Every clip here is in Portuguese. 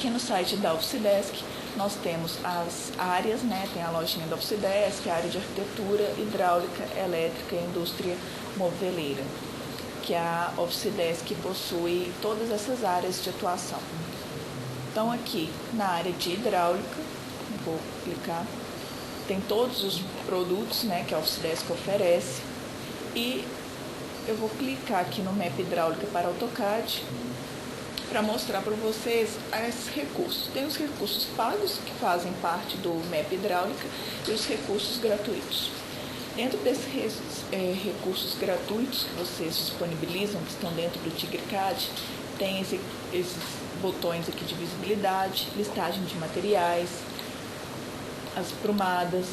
aqui no site da Oficidesk nós temos as áreas, né? Tem a lojinha da Oficidesk, a área de arquitetura, hidráulica, elétrica e indústria moveleira, que a Oficidesk possui todas essas áreas de atuação. Então aqui na área de hidráulica, vou clicar, tem todos os produtos, né, que a Oficidesk oferece, e eu vou clicar aqui no Map Hidráulica para AutoCAD para mostrar para vocês esses recursos. Tem os recursos pagos, que fazem parte do Map Hidráulica, e os recursos gratuitos. Dentro desses recursos gratuitos que vocês disponibilizam, que estão dentro do TigreCAD, tem esses botões aqui de visibilidade, listagem de materiais, as prumadas,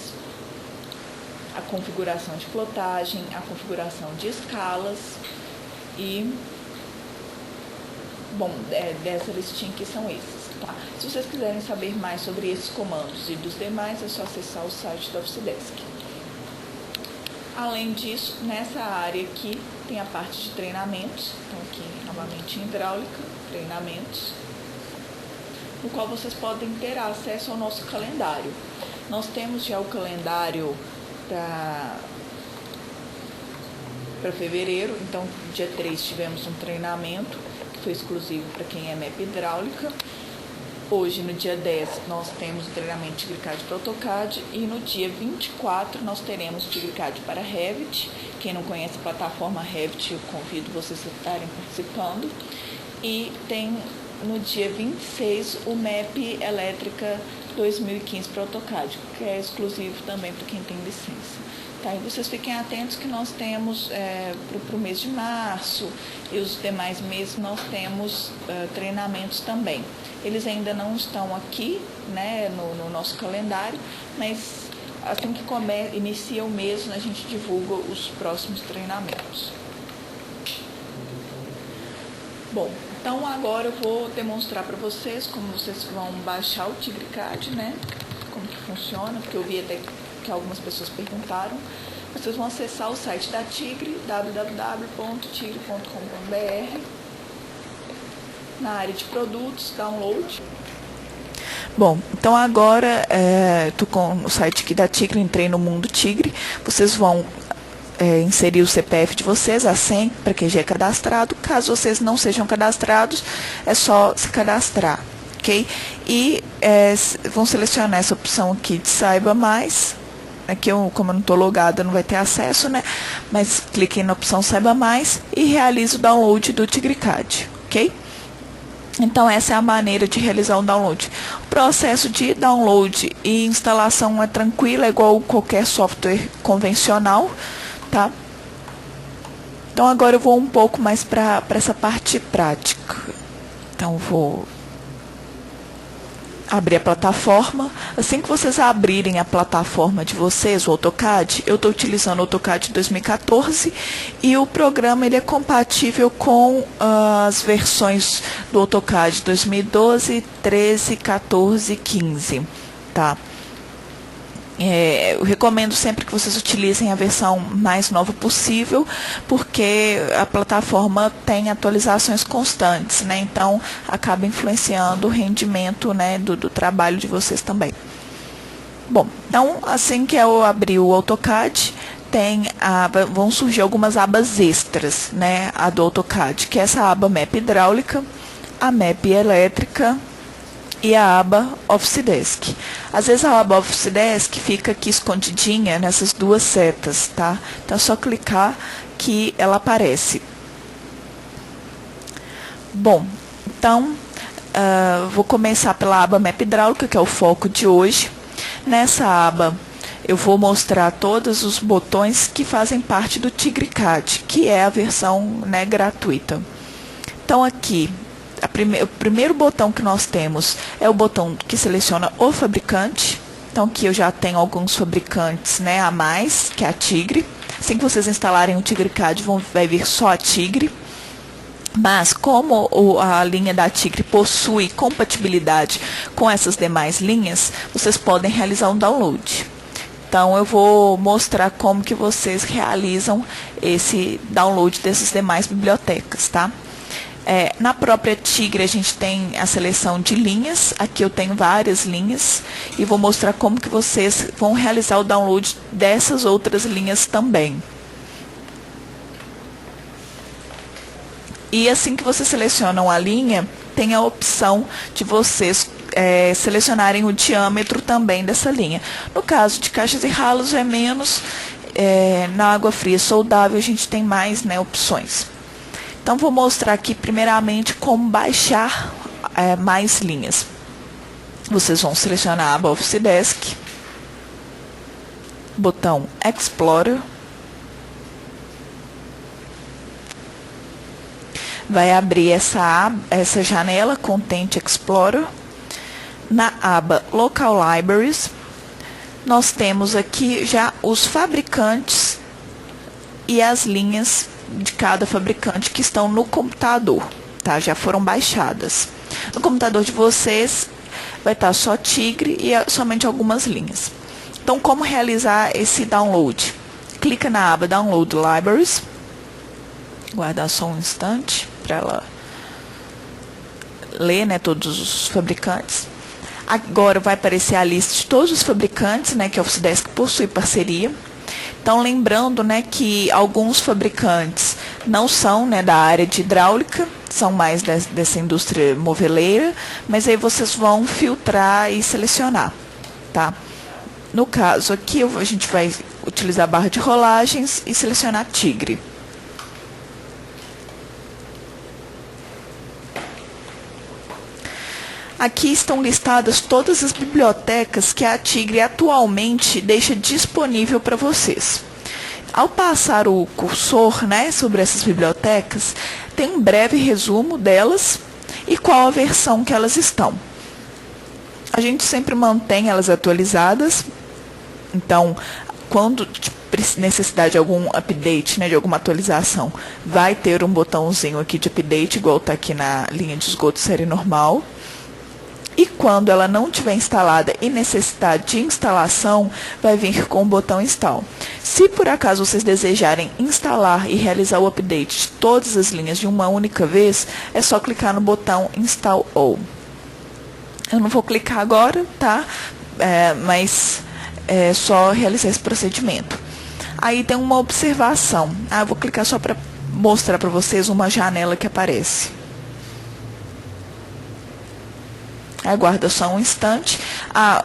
a configuração de plotagem, a configuração de escalas e, bom, dessa listinha aqui são esses, tá? Se vocês quiserem saber mais sobre esses comandos e dos demais, é só acessar o site da Oficidesk. Além disso, nessa área aqui tem a parte de treinamentos, então aqui novamente em hidráulica, treinamentos, no qual vocês podem ter acesso ao nosso calendário. Nós temos já o calendário para fevereiro, então dia 3 tivemos um treinamento que foi exclusivo para quem é MEP hidráulica. Hoje, no dia 10, nós temos o treinamento de TigreCAD para AutoCAD e no dia 24 nós teremos TigreCAD para Revit. Quem não conhece a plataforma Revit, eu convido vocês a estarem participando. E tem no dia 26 o MEP Elétrica 2015 para AutoCAD, que é exclusivo também para quem tem licença. Tá, e vocês fiquem atentos que nós temos para o mês de março e os demais meses nós temos treinamentos também. Eles ainda não estão aqui, né, no nosso calendário, mas assim que inicia o mês a gente divulga os próximos treinamentos. Bom, então agora eu vou demonstrar para vocês como vocês vão baixar o TigreCAD, né, como que funciona, porque eu vi até que algumas pessoas perguntaram. Vocês vão acessar o site da Tigre, www.tigre.com.br, na área de produtos, download. Bom, então agora estou com o site aqui da Tigre, entrei no Mundo Tigre. Vocês vão inserir o CPF de vocês, a senha, para quem já é cadastrado. Caso vocês não sejam cadastrados, é só se cadastrar, ok? E vão selecionar essa opção aqui de Saiba Mais. Aqui, como eu não estou logada, não vai ter acesso, né? Mas cliquem na opção Saiba Mais e realize o download do TigreCAD, ok? Então, essa é a maneira de realizar o download. O processo de download e instalação é tranquilo, é igual qualquer software convencional, tá? Então, agora eu vou um pouco mais para essa parte prática. Então, vou abrir a plataforma. Assim que vocês abrirem a plataforma de vocês, o AutoCAD, eu estou utilizando o AutoCAD 2014 e o programa ele é compatível com as versões do AutoCAD 2012, 13, 14 e 15, tá? Eu recomendo sempre que vocês utilizem a versão mais nova possível, porque a plataforma tem atualizações constantes, né? Então, acaba influenciando o rendimento, né, do trabalho de vocês também. Bom, então, assim que eu abrir o AutoCAD, vão surgir algumas abas extras, né? A do AutoCAD, que é essa aba Map Hidráulica, a Map Elétrica, e a aba Oficidesk. Às vezes a aba Oficidesk fica aqui escondidinha nessas duas setas, tá? Então é só clicar que ela aparece. Bom, então vou começar pela aba Map Hidráulica, que é o foco de hoje. Nessa aba eu vou mostrar todos os botões que fazem parte do TigreCAD, que é a versão, né, gratuita. Então aqui o primeiro botão que nós temos é o botão que seleciona o fabricante. Então, aqui eu já tenho alguns fabricantes, né, a mais, que é a Tigre. Assim que vocês instalarem o TigreCAD, vai vir só a Tigre. Mas, como a linha da Tigre possui compatibilidade com essas demais linhas, vocês podem realizar um download. Então, eu vou mostrar como que vocês realizam esse download dessas demais bibliotecas, tá? Na própria Tigre a gente tem a seleção de linhas. Aqui eu tenho várias linhas e vou mostrar como que vocês vão realizar o download dessas outras linhas também. E assim que vocês selecionam a linha, tem a opção de vocês selecionarem o diâmetro também dessa linha. No caso de caixas e ralos é menos, na água fria soldável a gente tem mais, né, opções. Então vou mostrar aqui primeiramente como baixar mais linhas. Vocês vão selecionar a aba Office Desk, botão Explorer, vai abrir essa janela Content Explorer. Na aba Local Libraries, nós temos aqui já os fabricantes e as linhas de cada fabricante que estão no computador, tá? Já foram baixadas. No computador de vocês vai estar só Tigre e somente algumas linhas. Então, como realizar esse download? Clica na aba Download Libraries, guardar só um instante para ela ler, né, todos os fabricantes. Agora vai aparecer a lista de todos os fabricantes, né, que a Office Desk possui parceria. Então, lembrando, né, que alguns fabricantes não são, né, da área de hidráulica, são mais dessa indústria moveleira, mas aí vocês vão filtrar e selecionar, tá? No caso aqui, a gente vai utilizar a barra de rolagens e selecionar Tigre. Aqui estão listadas todas as bibliotecas que a Tigre atualmente deixa disponível para vocês. Ao passar o cursor, né, sobre essas bibliotecas, tem um breve resumo delas e qual a versão que elas estão. A gente sempre mantém elas atualizadas, então, quando necessidade de algum update, né, de alguma atualização, vai ter um botãozinho aqui de update, igual está aqui na linha de esgoto série normal. E quando ela não estiver instalada e necessitar de instalação, vai vir com o botão Install. Se por acaso vocês desejarem instalar e realizar o update de todas as linhas de uma única vez, é só clicar no botão Install All. Eu não vou clicar agora, tá? Mas é só realizar esse procedimento. Aí tem uma observação. Eu vou clicar só para mostrar para vocês uma janela que aparece. Aguarda só um instante.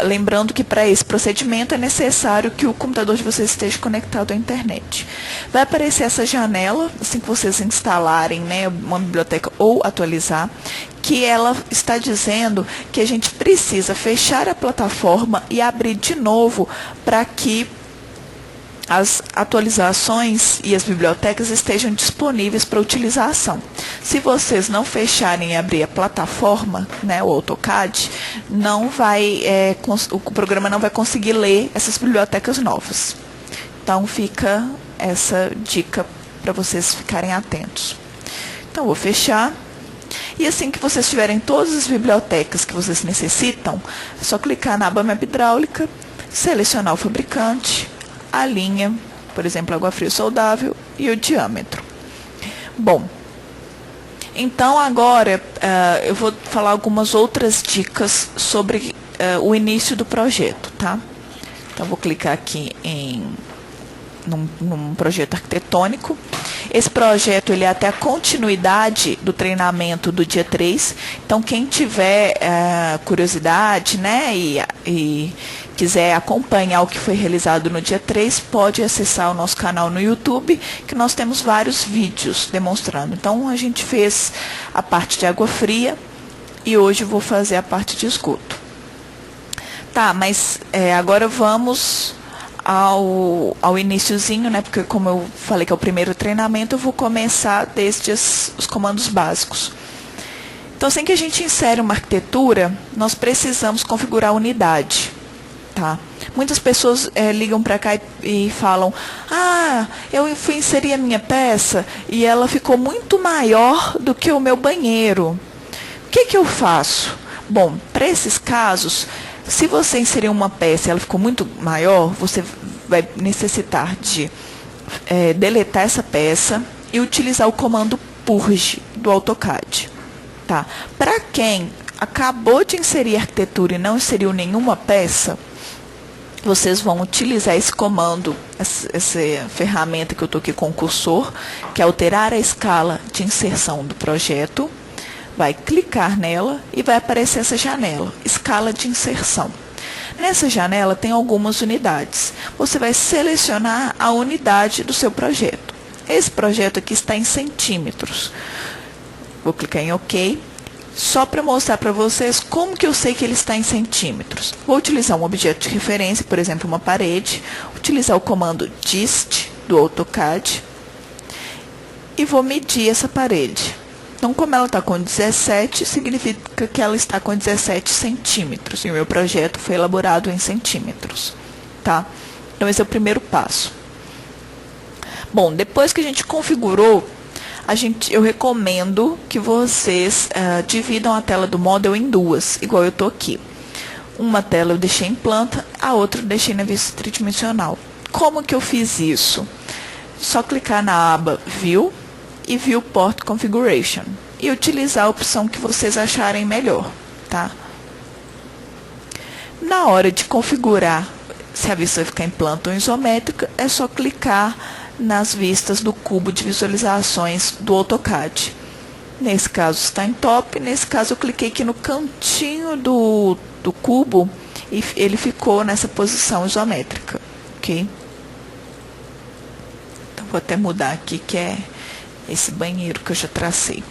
Lembrando que para esse procedimento é necessário que o computador de vocês esteja conectado à internet. Vai aparecer essa janela, assim que vocês instalarem, né, uma biblioteca ou atualizar, que ela está dizendo que a gente precisa fechar a plataforma e abrir de novo para que as atualizações e as bibliotecas estejam disponíveis para utilização. Se vocês não fecharem e abrir a plataforma, né, o AutoCAD, o programa não vai conseguir ler essas bibliotecas novas. Então, fica essa dica para vocês ficarem atentos. Então, vou fechar. E assim que vocês tiverem todas as bibliotecas que vocês necessitam, é só clicar na aba Map Hidráulica, selecionar o fabricante, a linha, por exemplo, água fria soldável e o diâmetro. Bom, então agora eu vou falar algumas outras dicas sobre o início do projeto, tá? Então, vou clicar aqui num projeto arquitetônico. Esse projeto ele é até a continuidade do treinamento do dia 3. Então, quem tiver curiosidade, né, e quiser acompanhar o que foi realizado no dia 3, pode acessar o nosso canal no YouTube, que nós temos vários vídeos demonstrando. Então, a gente fez a parte de água fria e hoje eu vou fazer a parte de esgoto. Tá, mas agora vamos ao iniciozinho, né? Porque como eu falei que é o primeiro treinamento, eu vou começar desde os comandos básicos. Então, assim que a gente insere uma arquitetura, nós precisamos configurar a unidade, tá? Muitas pessoas ligam para cá e falam: eu fui inserir a minha peça e ela ficou muito maior do que o meu banheiro. O que eu faço? Bom, para esses casos, se você inserir uma peça e ela ficou muito maior, você vai necessitar de deletar essa peça e utilizar o comando purge do AutoCAD. Tá? Para quem acabou de inserir arquitetura e não inseriu nenhuma peça, vocês vão utilizar esse comando, essa ferramenta que eu estou aqui com o cursor, que é alterar a escala de inserção do projeto. Vai clicar nela e vai aparecer essa janela, escala de inserção. Nessa janela tem algumas unidades. Você vai selecionar a unidade do seu projeto. Esse projeto aqui está em centímetros. Vou clicar em OK. Só para mostrar para vocês como que eu sei que ele está em centímetros. Vou utilizar um objeto de referência, por exemplo, uma parede. Utilizar o comando dist do AutoCAD. E vou medir essa parede. Então, como ela está com 17, significa que ela está com 17 centímetros. E o meu projeto foi elaborado em centímetros. Tá? Então, esse é o primeiro passo. Bom, depois que a gente configurou, eu recomendo que vocês dividam a tela do Model em duas, igual eu estou aqui. Uma tela eu deixei em planta, a outra eu deixei na vista tridimensional. Como que eu fiz isso? Só clicar na aba View e Viewport Configuration e utilizar a opção que vocês acharem melhor, tá? Na hora de configurar se a vista vai ficar em planta ou isométrica, é só clicar nas vistas do cubo de visualizações do AutoCAD. Nesse caso está em top, nesse caso eu cliquei aqui no cantinho do cubo e ele ficou nessa posição isométrica, ok? Então vou até mudar aqui, que é esse banheiro que eu já tracei.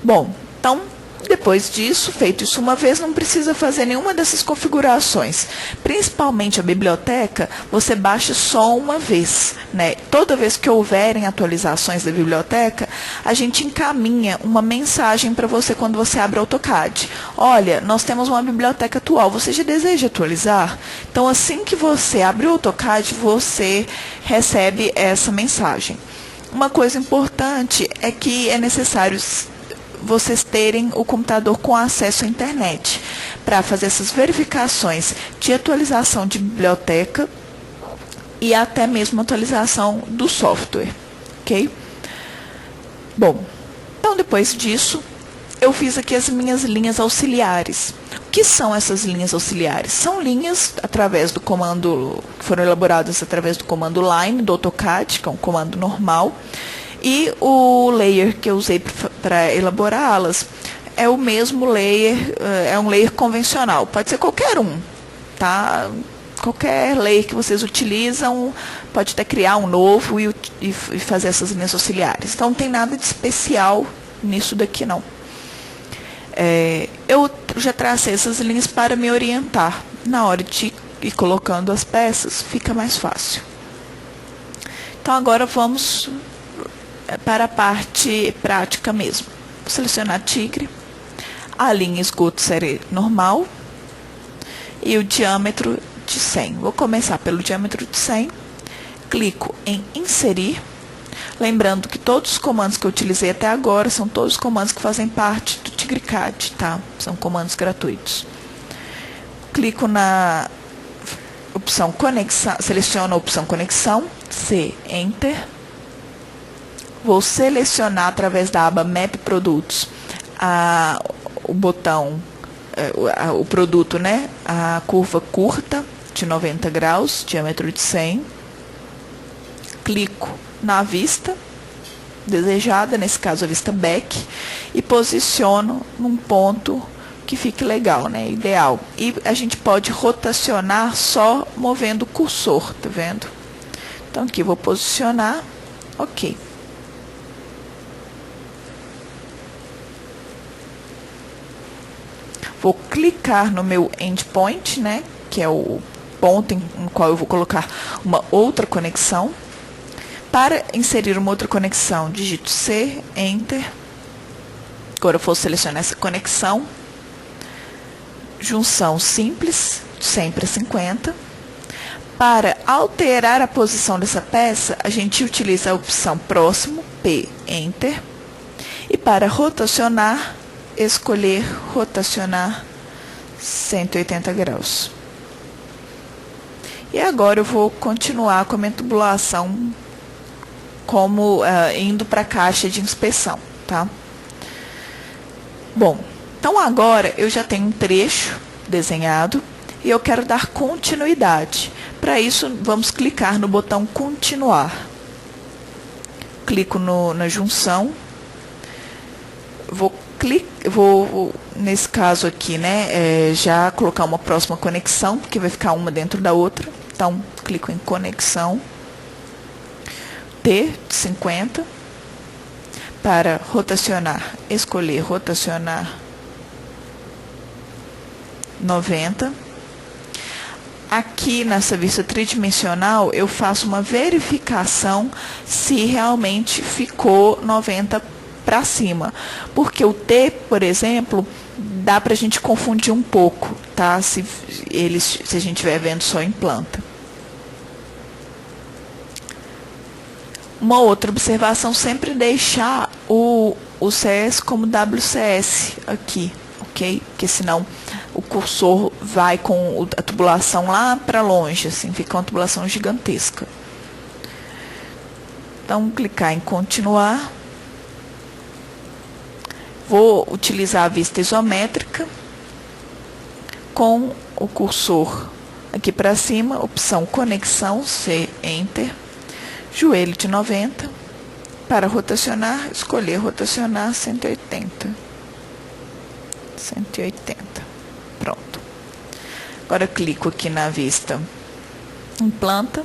Bom, então, depois disso, feito isso uma vez, não precisa fazer nenhuma dessas configurações. Principalmente a biblioteca, você baixa só uma vez, né? Toda vez que houverem atualizações da biblioteca, a gente encaminha uma mensagem para você quando você abre o AutoCAD. Olha, nós temos uma biblioteca atual, você já deseja atualizar? Então, assim que você abre o AutoCAD, você recebe essa mensagem. Uma coisa importante é que é necessário vocês terem o computador com acesso à internet para fazer essas verificações de atualização de biblioteca e até mesmo atualização do software, ok? Bom, então depois disso, eu fiz aqui as minhas linhas auxiliares. O que são essas linhas auxiliares? São linhas através do comando, que foram elaboradas através do comando line do AutoCAD, que é um comando normal, e o layer que eu usei para elaborá-las é o mesmo layer, é um layer convencional, pode ser qualquer um, tá? Qualquer layer que vocês utilizam, pode até criar um novo e fazer essas linhas auxiliares. Então, não tem nada de especial nisso daqui, não. Eu já tracei essas linhas para me orientar. Na hora de ir colocando as peças, fica mais fácil. Então, agora vamos para a parte prática mesmo. Vou selecionar tigre, a linha esgoto série normal e o diâmetro de 100. Vou começar pelo diâmetro de 100, clico em inserir, lembrando que todos os comandos que eu utilizei até agora são todos comandos que fazem parte do TigreCAD, tá? São comandos gratuitos. Clico na opção conexão, seleciono a opção conexão, C, Enter. Vou selecionar através da aba Map Produtos o botão, o produto, né? A curva curta de 90 graus, diâmetro de 100. Clico na vista desejada, nesse caso a vista back, e posiciono num ponto que fique legal, né? Ideal. E a gente pode rotacionar só movendo o cursor, tá vendo? Então aqui vou posicionar, ok. Vou clicar no meu endpoint, né, que é o ponto no qual eu vou colocar uma outra conexão. Para inserir uma outra conexão, digito C, Enter. Agora eu vou selecionar essa conexão. Junção simples, de 100 para 50. Para alterar a posição dessa peça, a gente utiliza a opção próximo, P, Enter. E para rotacionar, escolher rotacionar 180 graus. E agora eu vou continuar com a minha tubulação como indo para a caixa de inspeção, tá? Bom, então agora eu já tenho um trecho desenhado e eu quero dar continuidade. Para isso, vamos clicar no botão continuar. Clico na junção. Vou nesse caso aqui, né, já colocar uma próxima conexão, porque vai ficar uma dentro da outra. Então, clico em conexão. T 50. Para rotacionar, escolher rotacionar 90. Aqui nessa vista tridimensional, eu faço uma verificação se realmente ficou 90 para cima. Porque o T, por exemplo, dá para a gente confundir um pouco, tá? Se a gente estiver vendo só em planta. Uma outra observação, sempre deixar o CS como WCS aqui, ok? Porque senão o cursor vai com a tubulação lá para longe, assim, fica uma tubulação gigantesca. Então, clicar em continuar. Vou utilizar a vista isométrica com o cursor aqui para cima, opção conexão, C, Enter. Joelho de 90, para rotacionar, escolher rotacionar 180. 180. Pronto. Agora clico aqui na vista em planta.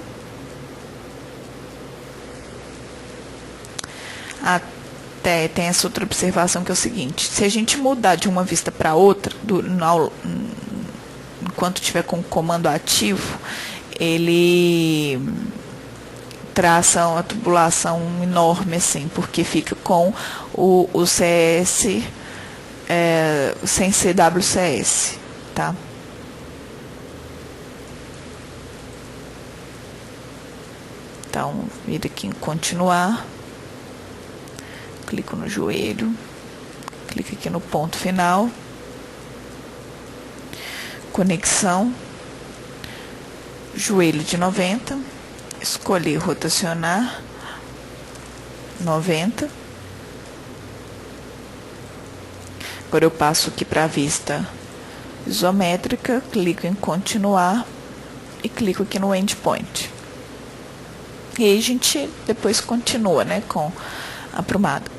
Até tem essa outra observação que é o seguinte: se a gente mudar de uma vista para outra, enquanto estiver com o comando ativo, ele traça uma tubulação enorme, assim, porque fica com o CS sem ser WCS, tá? Então, vir aqui em continuar, clico no joelho, clico aqui no ponto final, conexão, joelho de 90, escolher rotacionar 90. Agora eu passo aqui para a vista isométrica, clico em continuar e clico aqui no endpoint. E aí a gente depois continua, né, com a aprumada.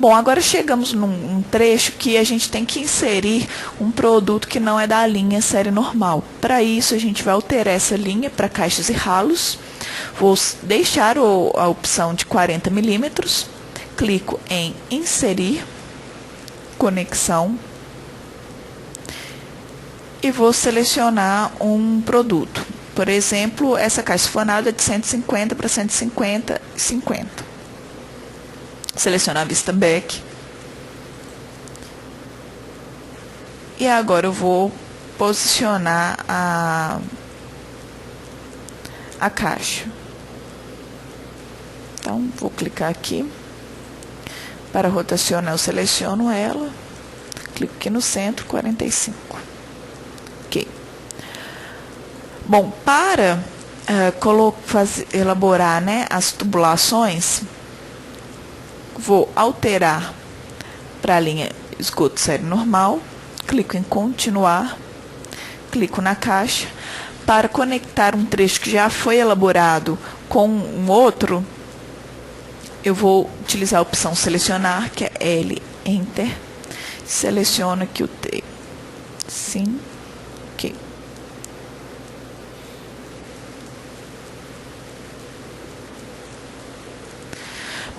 Bom, agora chegamos num trecho que a gente tem que inserir um produto que não é da linha série normal. Para isso, a gente vai alterar essa linha para caixas e ralos. Vou deixar a opção de 40 milímetros. Clico em inserir, conexão. E vou selecionar um produto. Por exemplo, essa caixa sifonada é de 150 para 150 e 50. Selecionar a vista back. E agora eu vou posicionar a caixa. Então, vou clicar aqui. Para rotacionar, eu seleciono ela. Clico aqui no centro, 45. Ok. Bom, para elaborar, né, as tubulações, vou alterar para a linha esgoto série normal, clico em continuar, clico na caixa. Para conectar um trecho que já foi elaborado com um outro, eu vou utilizar a opção selecionar, que é L, Enter, seleciono aqui o T. Sim, ok.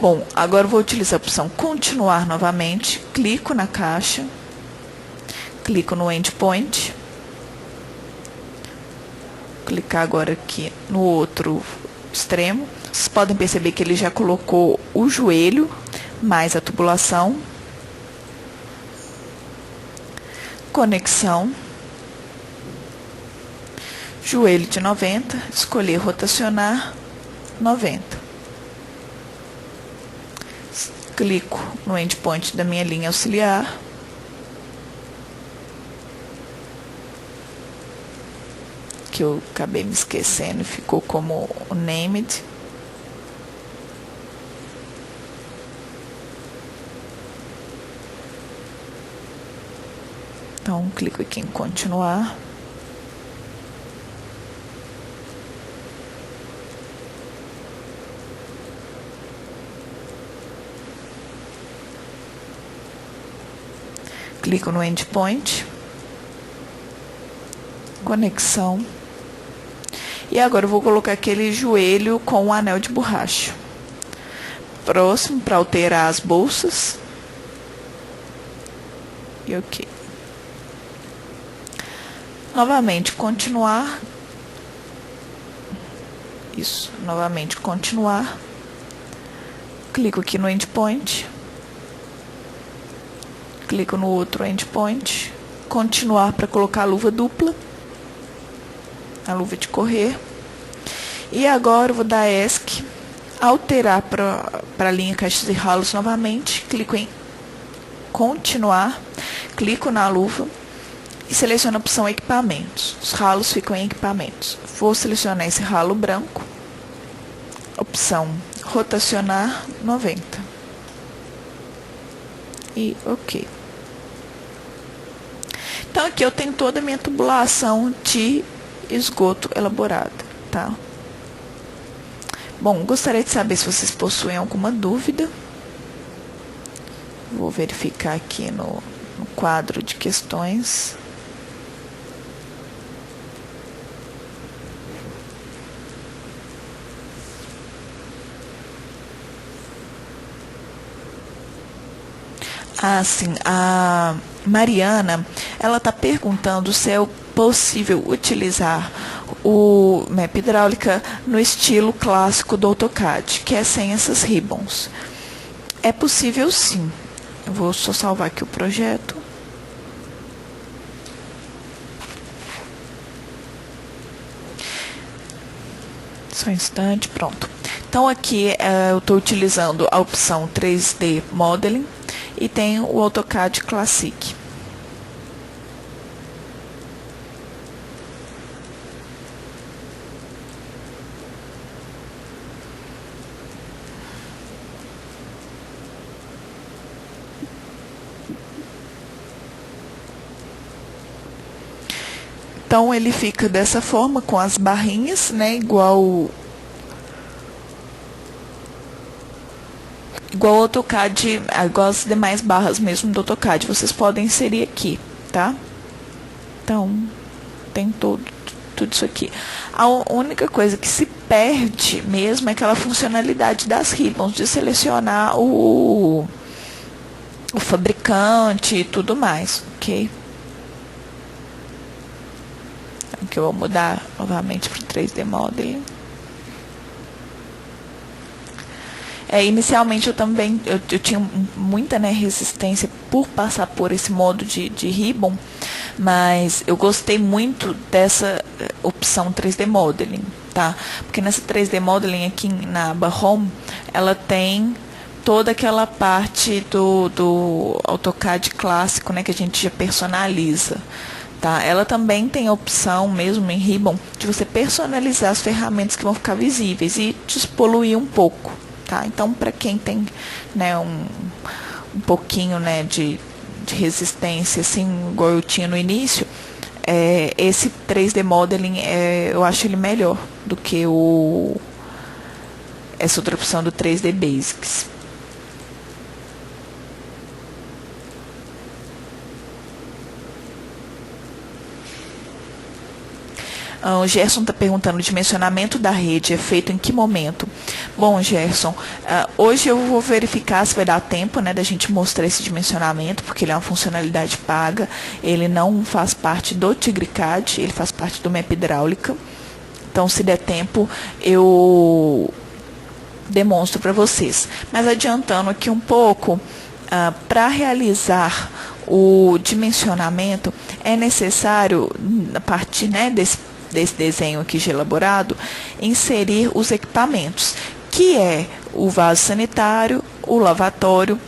Bom, agora eu vou utilizar a opção continuar novamente, clico na caixa, clico no endpoint, clicar agora aqui no outro extremo. Vocês podem perceber que ele já colocou o joelho mais a tubulação, conexão, joelho de 90, escolher rotacionar 90. Clico no endpoint da minha linha auxiliar. Que eu acabei me esquecendo, ficou como o named. Então, clico aqui em continuar. Clico no endpoint, conexão, e agora eu vou colocar aquele joelho com o anel de borracha. Próximo, para alterar as bolsas, e ok. Novamente, continuar, isso, novamente, continuar, clico aqui no endpoint, clico no outro endpoint, continuar para colocar a luva dupla, a luva de correr. E agora eu vou dar ESC, alterar para a linha caixas e ralos novamente, clico em continuar, clico na luva e seleciono a opção equipamentos. Os ralos ficam em equipamentos. Vou selecionar esse ralo branco, opção rotacionar 90. E ok. Então aqui eu tenho toda a minha tubulação de esgoto elaborada, tá? Bom, gostaria de saber se vocês possuem alguma dúvida. Vou verificar aqui no quadro de questões. Ah, sim, a Mariana, ela está perguntando se é possível utilizar o map hidráulica no estilo clássico do AutoCAD, que é sem essas ribbons. É possível sim. Eu vou só salvar aqui o projeto. Só um instante, pronto. Então aqui eu estou utilizando a opção 3D Modeling e tem o AutoCAD Classic. Então ele fica dessa forma, com as barrinhas, né, igual ao AutoCAD, igual as demais barras mesmo do AutoCAD, vocês podem inserir aqui, tá? Então, tem tudo isso aqui. A única coisa que se perde mesmo é aquela funcionalidade das ribbons, de selecionar o fabricante e tudo mais, ok? Que eu vou mudar novamente para o 3D Modeling. Inicialmente eu também eu tinha muita, né, resistência por passar por esse modo de ribbon, mas eu gostei muito dessa opção 3D Modeling, tá? Porque nessa 3D Modeling aqui na aba Home, ela tem toda aquela parte do AutoCAD clássico, né, que a gente já personaliza. Tá? Ela também tem a opção, mesmo em Ribbon, de você personalizar as ferramentas que vão ficar visíveis e despoluir um pouco. Tá? Então, para quem tem, né, um pouquinho, né, de resistência, assim, igual eu tinha no início, esse 3D Modeling, eu acho ele melhor do que essa outra opção do 3D Basics. O Gerson está perguntando: o dimensionamento da rede é feito em que momento? Bom, Gerson, hoje eu vou verificar se vai dar tempo, né, da gente mostrar esse dimensionamento, porque ele é uma funcionalidade paga, ele não faz parte do TigreCAD, ele faz parte do Map Hidráulica. Então, se der tempo, eu demonstro para vocês. Mas adiantando aqui um pouco, para realizar o dimensionamento, é necessário, a partir, né, desse desenho aqui de elaborado, inserir os equipamentos, que é o vaso sanitário, o lavatório,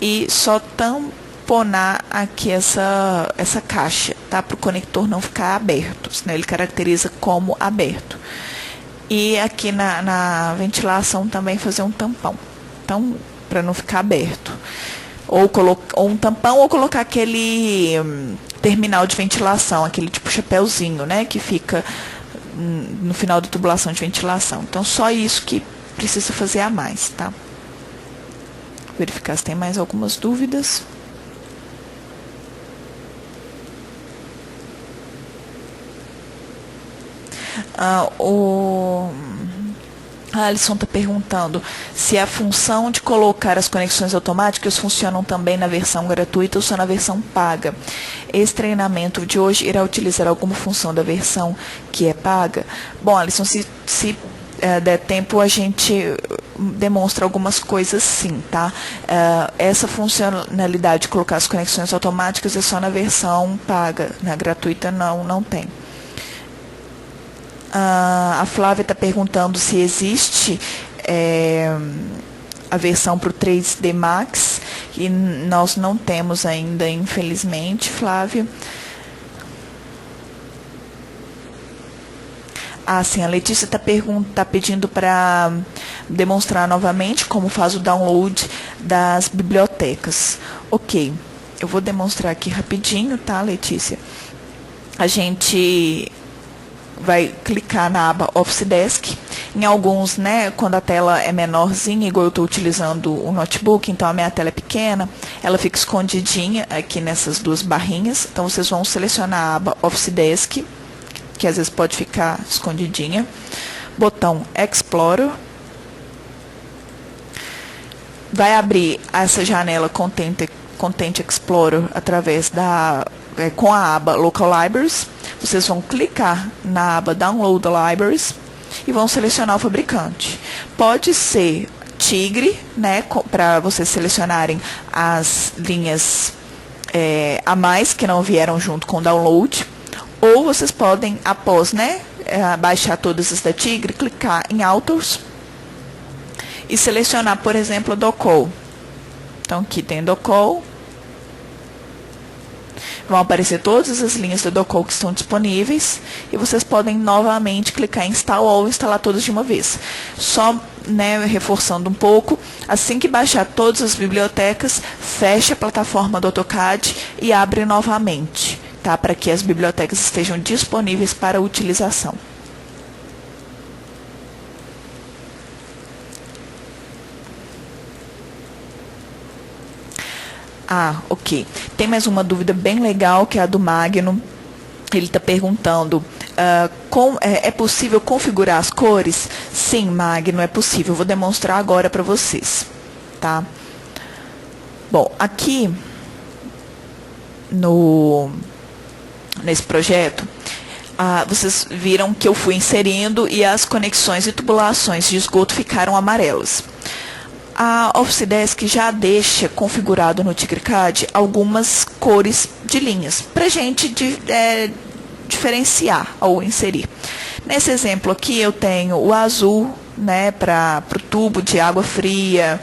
e só tamponar aqui essa caixa, tá? Para o conector não ficar aberto, senão ele caracteriza como aberto. E aqui na ventilação também fazer um tampão, então, para não ficar aberto. Ou um tampão, ou colocar aquele terminal de ventilação, aquele tipo chapéuzinho, né, que fica no final da tubulação de ventilação. Então, só isso que precisa fazer a mais, tá? Verificar se tem mais algumas dúvidas. A Alisson está perguntando se a função de colocar as conexões automáticas funcionam também na versão gratuita ou só na versão paga. Esse treinamento de hoje irá utilizar alguma função da versão que é paga? Bom, Alisson, se der tempo, a gente demonstra algumas coisas sim, tá? Essa funcionalidade de colocar as conexões automáticas é só na versão paga, na gratuita não tem. A Flávia está perguntando se existe a versão para o 3D Max, e nós não temos ainda, infelizmente, Flávia. Sim, a Letícia está pedindo para demonstrar novamente como faz o download das bibliotecas. Ok, eu vou demonstrar aqui rapidinho, tá, Letícia? A gente vai clicar na aba Office Desk. Em alguns, né, quando a tela é menorzinha, igual eu estou utilizando o notebook, então a minha tela é pequena, ela fica escondidinha aqui nessas duas barrinhas. Então, vocês vão selecionar a aba Office Desk, que às vezes pode ficar escondidinha. Botão Explorer. Vai abrir essa janela Content Explorer através com a aba Local Libraries. Vocês vão clicar na aba Download Libraries e vão selecionar o fabricante. Pode ser Tigre, né, para vocês selecionarem as linhas a mais que não vieram junto com o download. Ou vocês podem, após, né, baixar todas as da Tigre, clicar em Authors e selecionar, por exemplo, a Docol. Então, aqui tem Docol. Vão aparecer todas as linhas da Docol que estão disponíveis e vocês podem novamente clicar em Install ou instalar todas de uma vez. Só, né, reforçando um pouco, assim que baixar todas as bibliotecas, feche a plataforma do AutoCAD e abre novamente, tá, para que as bibliotecas estejam disponíveis para utilização. Ok. Tem mais uma dúvida bem legal, que é a do Magno. Ele está perguntando, é possível configurar as cores? Sim, Magno, é possível. Eu vou demonstrar agora para vocês, tá? Bom, aqui nesse projeto, vocês viram que eu fui inserindo e as conexões e tubulações de esgoto ficaram amarelas. A Office Desk já deixa configurado no TigreCAD algumas cores de linhas, para a gente diferenciar ou inserir. Nesse exemplo aqui eu tenho o azul, né, para o tubo de água fria,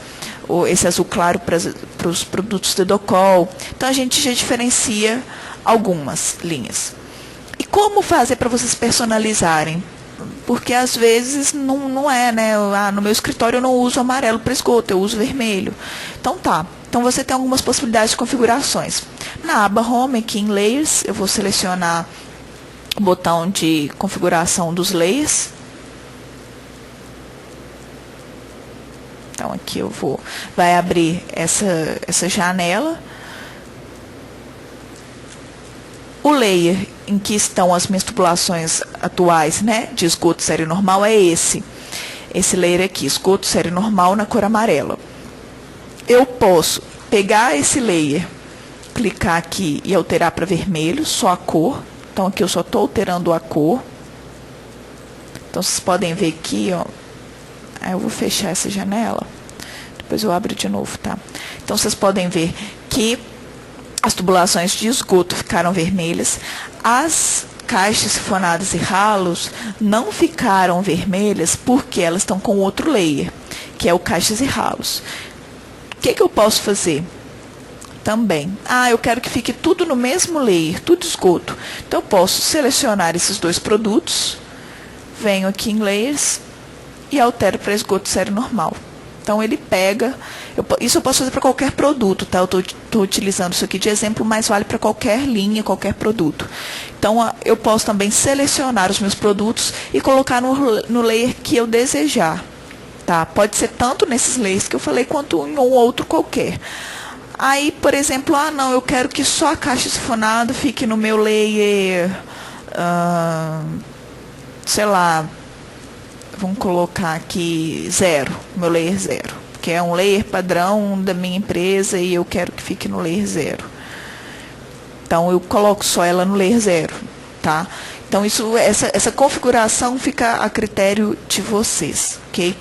esse azul claro para os produtos da Docol. Então a gente já diferencia algumas linhas. E como fazer para vocês personalizarem? Porque às vezes não é, né? No meu escritório eu não uso amarelo para esgoto, eu uso vermelho. Então tá. Então você tem algumas possibilidades de configurações. Na aba Home, aqui em Layers, eu vou selecionar o botão de configuração dos layers. Então aqui vai abrir essa janela. O layer em que estão as minhas tubulações atuais, né, de esgoto série normal é esse layer aqui, esgoto série normal na cor amarela. Eu posso pegar esse layer, clicar aqui e alterar para vermelho, só a cor. Então aqui eu só estou alterando a cor. Então vocês podem ver aqui, ó. Eu vou fechar essa janela, depois eu abro de novo, tá? Então vocês podem ver que as tubulações de esgoto ficaram vermelhas, as caixas sifonadas e ralos não ficaram vermelhas porque elas estão com outro layer, que é o caixas e ralos. O que eu posso fazer? Também, eu quero que fique tudo no mesmo layer, tudo esgoto. Então eu posso selecionar esses dois produtos, venho aqui em Layers e altero para esgoto série normal. Então ele pega, isso eu posso fazer para qualquer produto, tá? Eu estou utilizando isso aqui de exemplo, mas vale para qualquer linha, qualquer produto. Então eu posso também selecionar os meus produtos e colocar no layer que eu desejar. Tá? Pode ser tanto nesses layers que eu falei, quanto em um outro qualquer. Aí, por exemplo, não, eu quero que só a caixa sifonada fique no meu layer, sei lá, vamos colocar aqui 0, meu layer 0, que é um layer padrão da minha empresa e eu quero que fique no layer 0. Então, eu coloco só ela no layer 0, tá? Então, essa configuração fica a critério de vocês, ok?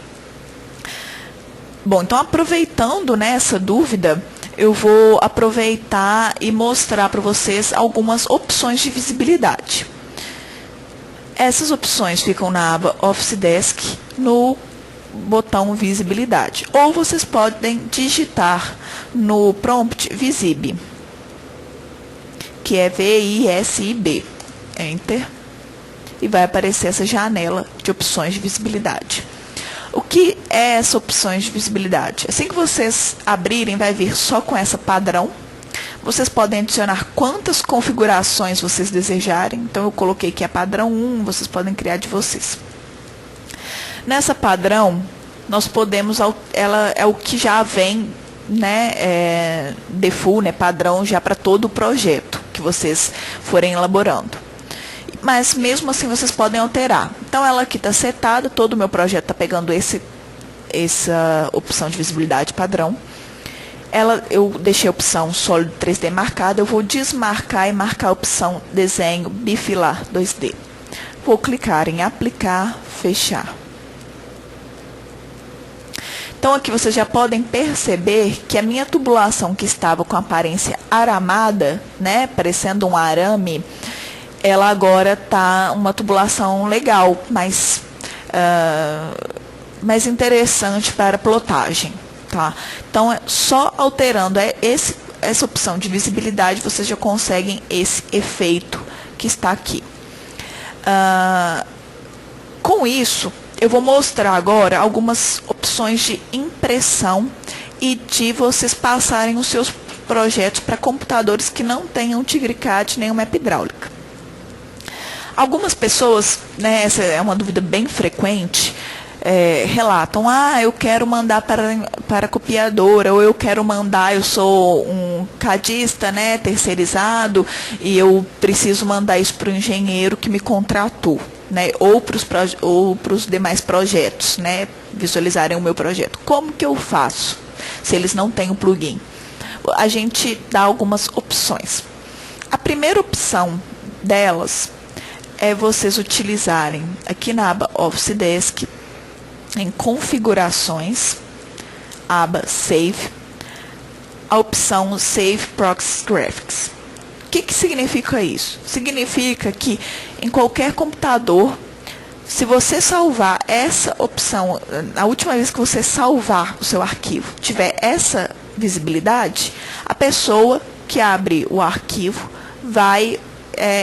Bom, então aproveitando, né, essa dúvida, eu vou aproveitar e mostrar para vocês algumas opções de visibilidade. Essas opções ficam na aba Office Desk, no botão Visibilidade. Ou vocês podem digitar no prompt Visib, que é V-I-S-I-B. Enter. E vai aparecer essa janela de opções de visibilidade. O que é essa opções de visibilidade? Assim que vocês abrirem, vai vir só com essa padrão. Vocês podem adicionar quantas configurações vocês desejarem. Então, eu coloquei que é padrão 1, vocês podem criar de vocês. Nessa padrão, nós podemos, ela é o que já vem, né, default, né, padrão já para todo o projeto que vocês forem elaborando. Mas mesmo assim vocês podem alterar. Então ela aqui está setada, todo o meu projeto está pegando essa opção de visibilidade padrão. Eu deixei a opção sólido 3D marcada, eu vou desmarcar e marcar a opção desenho bifilar 2D. Vou clicar em aplicar, fechar. Então aqui vocês já podem perceber que a minha tubulação que estava com aparência aramada, né, parecendo um arame, ela agora está uma tubulação legal, mais interessante para plotagem. Tá? Então, só alterando essa opção de visibilidade, vocês já conseguem esse efeito que está aqui. Com isso, eu vou mostrar agora algumas opções de impressão e de vocês passarem os seus projetos para computadores que não tenham TigreCAD nem uma mapa hidráulica. Algumas pessoas, né, essa é uma dúvida bem frequente, relatam, eu quero mandar para a copiadora, ou eu quero mandar, eu sou um cadista, né, terceirizado, e eu preciso mandar isso para o engenheiro que me contratou, né, ou para os demais projetos, né, visualizarem o meu projeto. Como que eu faço, se eles não têm o plugin? A gente dá algumas opções. A primeira opção delas é vocês utilizarem aqui na aba Office Desk, em configurações, aba Save, a opção Save Proxy Graphics. O que significa isso? Significa que em qualquer computador, se você salvar essa opção, a última vez que você salvar o seu arquivo, tiver essa visibilidade, a pessoa que abre o arquivo vai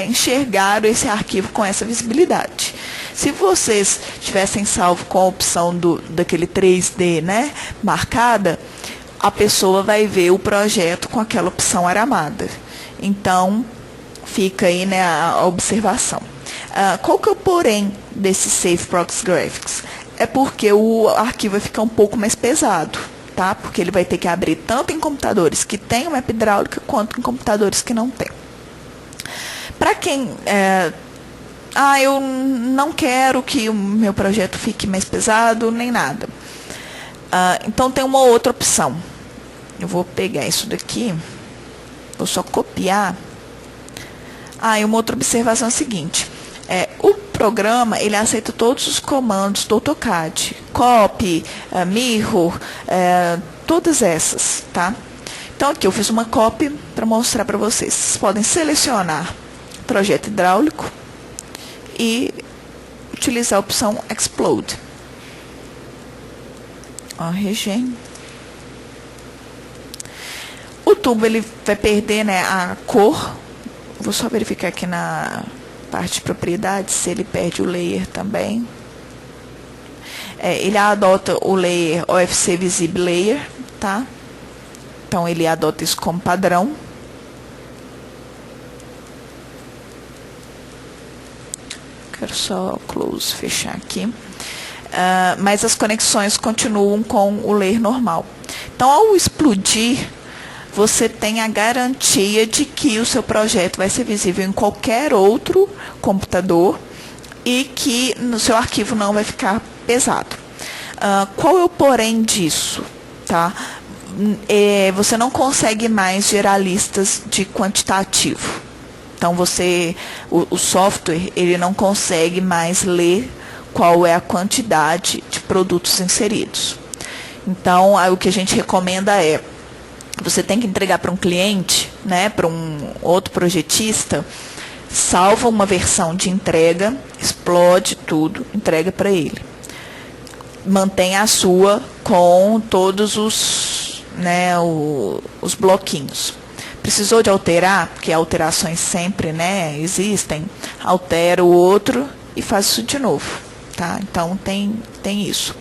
enxergar esse arquivo com essa visibilidade. Se vocês tivessem salvo com a opção daquele 3D, né, marcada, a pessoa vai ver o projeto com aquela opção aramada. Então, fica aí, né, a observação. Qual que é o porém desse Save Proxy Graphics? É porque o arquivo vai ficar um pouco mais pesado, tá? Porque ele vai ter que abrir tanto em computadores que têm uma mapa hidráulica quanto em computadores que não têm. Para quem eu não quero que o meu projeto fique mais pesado, nem nada. Então, tem uma outra opção. Eu vou pegar isso daqui, vou só copiar. E uma outra observação é a seguinte. O programa, ele aceita todos os comandos do AutoCAD. Copy, Mirror, todas essas, tá? Então, aqui eu fiz uma copy para mostrar para vocês. Vocês podem selecionar projeto hidráulico e utilizar a opção Explode. Regen. O tubo ele vai perder, né, a cor. Vou só verificar aqui na parte de propriedades se ele perde o layer também. ele adota o layer OFC Visible Layer, tá? Então, ele adota isso como padrão. Quero só close, fechar aqui. Mas as conexões continuam com o layer normal. Então, ao explodir, você tem a garantia de que o seu projeto vai ser visível em qualquer outro computador e que no seu arquivo não vai ficar pesado. Qual é o porém disso? Tá? Você não consegue mais gerar listas de quantitativo. Então, o software ele não consegue mais ler qual é a quantidade de produtos inseridos. Então, o que a gente recomenda é, você tem que entregar para um cliente, né, para um outro projetista, salva uma versão de entrega, explode tudo, entrega para ele. Mantém a sua com todos os bloquinhos. Precisou de alterar, porque alterações sempre, né, existem, altera o outro e faz isso de novo. Tá? Então, tem isso.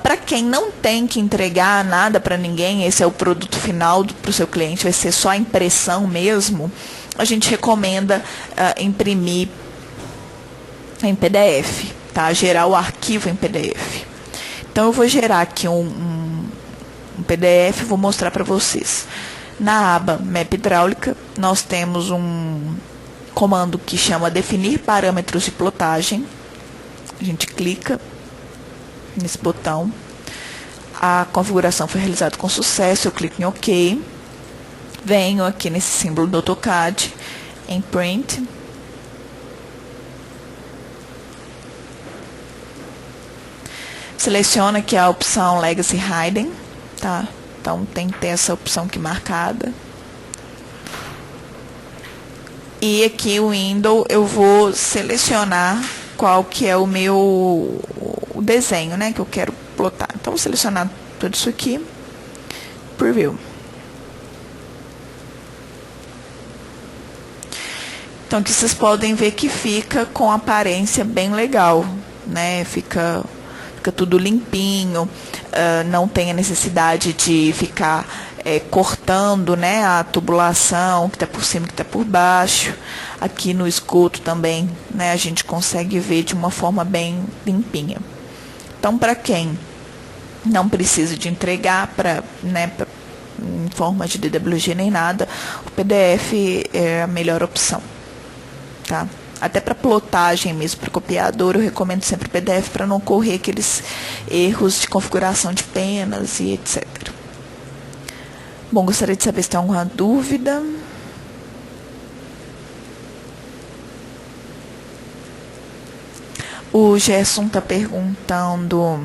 Para quem não tem que entregar nada para ninguém, esse é o produto final para o seu cliente, vai ser só a impressão mesmo, a gente recomenda imprimir em PDF, tá? Gerar o arquivo em PDF. Então, eu vou gerar aqui um PDF e vou mostrar para vocês. Na aba Map Hidráulica, nós temos um comando que chama definir parâmetros de plotagem. A gente clica nesse botão. A configuração foi realizada com sucesso. Eu clico em OK. Venho aqui nesse símbolo do AutoCAD, em Print. Seleciono aqui a opção Legacy Hidden. Tá? Então, tem que ter essa opção aqui marcada. E aqui o Window eu vou selecionar qual que é o meu desenho, né, que eu quero plotar. Então, vou selecionar tudo isso aqui. Preview. Então, aqui vocês podem ver que fica com aparência bem legal, né, fica tudo limpinho, não tem a necessidade de ficar cortando, né, a tubulação que está por cima, que está por baixo. Aqui no esgoto também, né, a gente consegue ver de uma forma bem limpinha. Então, para quem não precisa de entregar em forma de DWG nem nada, o PDF é a melhor opção. Tá? Até para plotagem mesmo, para copiador, eu recomendo sempre o PDF para não correr aqueles erros de configuração de penas e etc. Bom, gostaria de saber se tem alguma dúvida. O Gerson está perguntando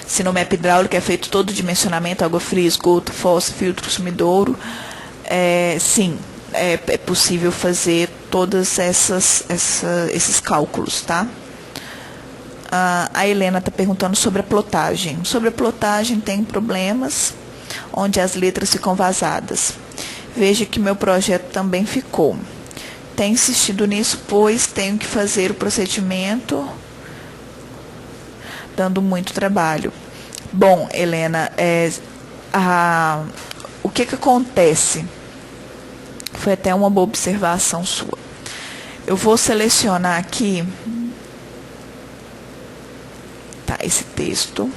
se no map hidráulico é feito todo o dimensionamento, água fria, esgoto, fossa, filtro, sumidouro. Sim, é possível fazer todos esses cálculos, tá? A Helena está perguntando sobre a plotagem. Sobre a plotagem tem problemas onde as letras ficam vazadas. Veja que meu projeto também ficou. Tenho insistido nisso, pois tenho que fazer o procedimento, dando muito trabalho. Bom, Helena, o que acontece? Foi até uma boa observação sua. Eu vou selecionar aqui, tá, esse texto.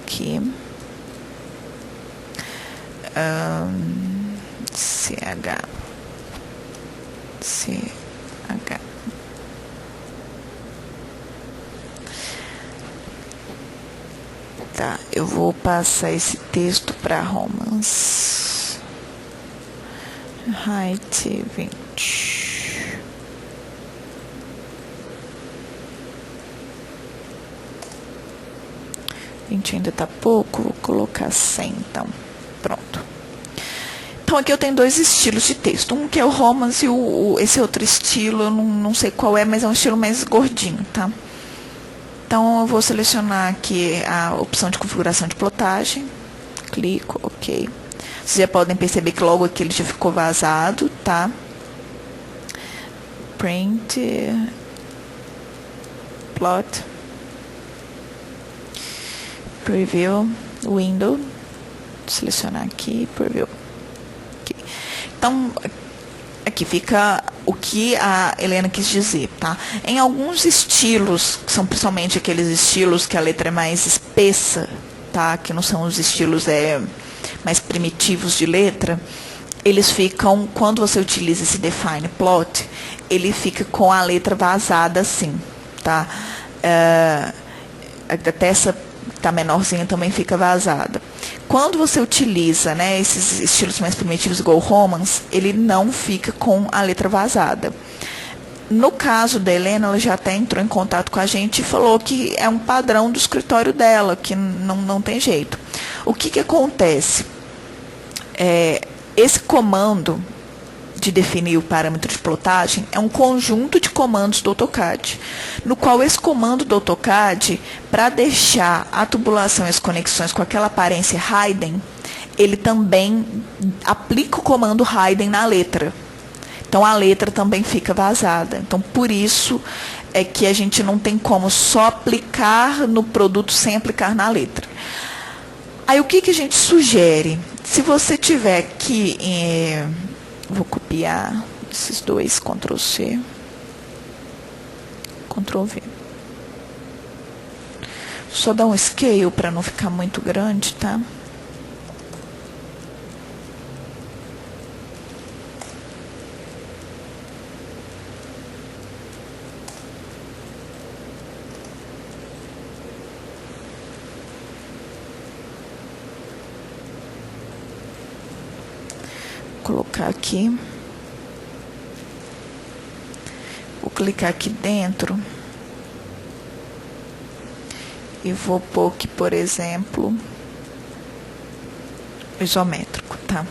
Aqui. CH. Tá, eu vou passar esse texto para Romans. Height 20. Ainda tá pouco, vou colocar 100, então. Pronto. Então, aqui eu tenho dois estilos de texto. Um que é o Romans e esse outro estilo, eu não sei qual é, mas é um estilo mais gordinho, tá? Então, eu vou selecionar aqui a opção de configuração de plotagem. Clico, OK. Vocês já podem perceber que logo aqui ele já ficou vazado, tá? Print. plot, preview, window, selecionar aqui, preview. Okay. Então, aqui fica o que a Helena quis dizer, tá? Em alguns estilos, que são principalmente aqueles estilos que a letra é mais espessa, tá? Que não são os estilos mais primitivos de letra, eles ficam, quando você utiliza esse define plot, ele fica com a letra vazada assim, tá? Até essa tá menorzinha também fica vazada. Quando você utiliza, né, esses estilos mais primitivos igual Romance, ele não fica com a letra vazada. No caso da Helena, ela já até entrou em contato com a gente e falou que é um padrão do escritório dela, que não tem jeito. O que acontece? Esse comando de definir o parâmetro de plotagem é um conjunto de comandos do AutoCAD, no qual esse comando do AutoCAD, para deixar a tubulação e as conexões com aquela aparência hidden, ele também aplica o comando hidden na letra. Então, a letra também fica vazada. Então, por isso é que a gente não tem como só aplicar no produto sem aplicar na letra. Aí, o que a gente sugere? Se você tiver aqui, vou copiar esses dois, Ctrl+C, Ctrl+V. Só dar um scale para não ficar muito grande, tá? Colocar aqui, vou clicar aqui dentro e vou pôr aqui, por exemplo, isométrico, tá?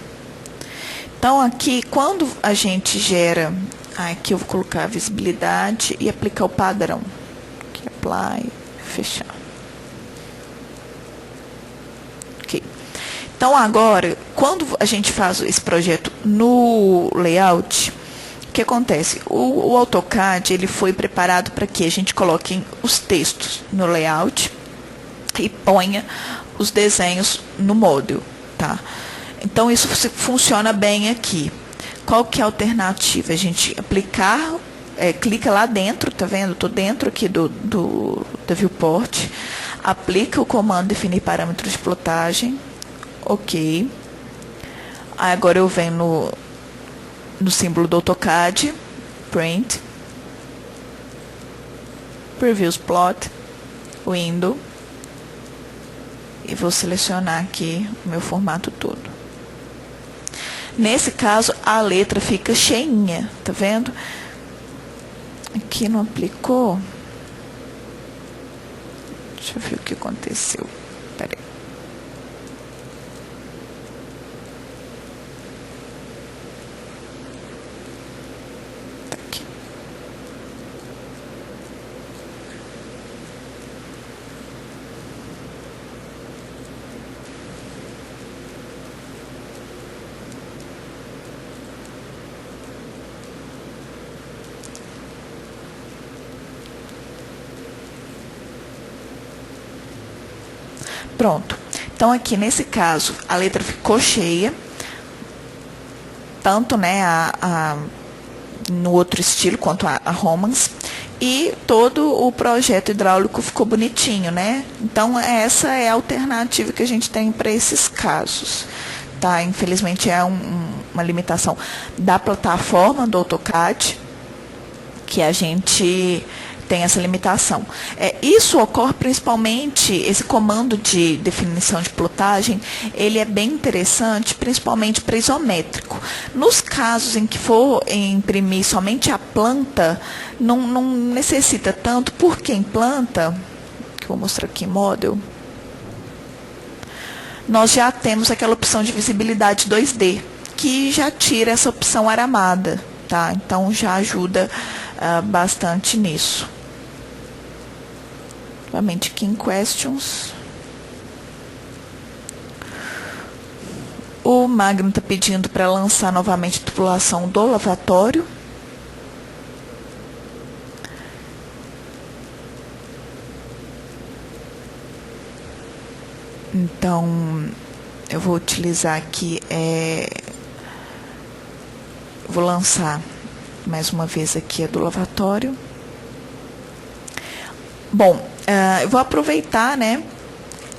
Então aqui, quando a gente gera, aqui eu vou colocar a visibilidade e aplicar o padrão, aqui, apply, fechar. Ok. Então, agora, quando a gente faz esse projeto no layout, o que acontece? O AutoCAD ele foi preparado para que a gente coloque os textos no layout e ponha os desenhos no model, tá? Então, isso funciona bem aqui. Qual que é a alternativa? A gente aplicar, clica lá dentro, tá vendo? Estou dentro aqui da viewport, aplica o comando definir parâmetros de plotagem. Ok. Aí agora eu venho no símbolo do AutoCAD, Print, Previews Plot, Window, e vou selecionar aqui o meu formato todo. Nesse caso, a letra fica cheinha, tá vendo? Aqui não aplicou. Deixa eu ver o que aconteceu. Peraí. Pronto. Então, aqui nesse caso, a letra ficou cheia, tanto, né, no outro estilo quanto a Romance, e todo o projeto hidráulico ficou bonitinho, né? Então, essa é a alternativa que a gente tem para esses casos, tá? Infelizmente, é uma limitação da plataforma do AutoCAD, que a gente tem essa limitação. Isso ocorre principalmente, esse comando de definição de plotagem, ele é bem interessante, principalmente para isométrico. Nos casos em que for imprimir somente a planta, não necessita tanto, porque em planta, que eu vou mostrar aqui em Model, nós já temos aquela opção de visibilidade 2D, que já tira essa opção aramada, tá? Então, já ajuda bastante nisso. Novamente aqui em Questions. O Magno está pedindo para lançar novamente a tubulação do lavatório. Então, eu vou utilizar aqui, vou lançar mais uma vez aqui a do lavatório. Bom, eu vou aproveitar, né,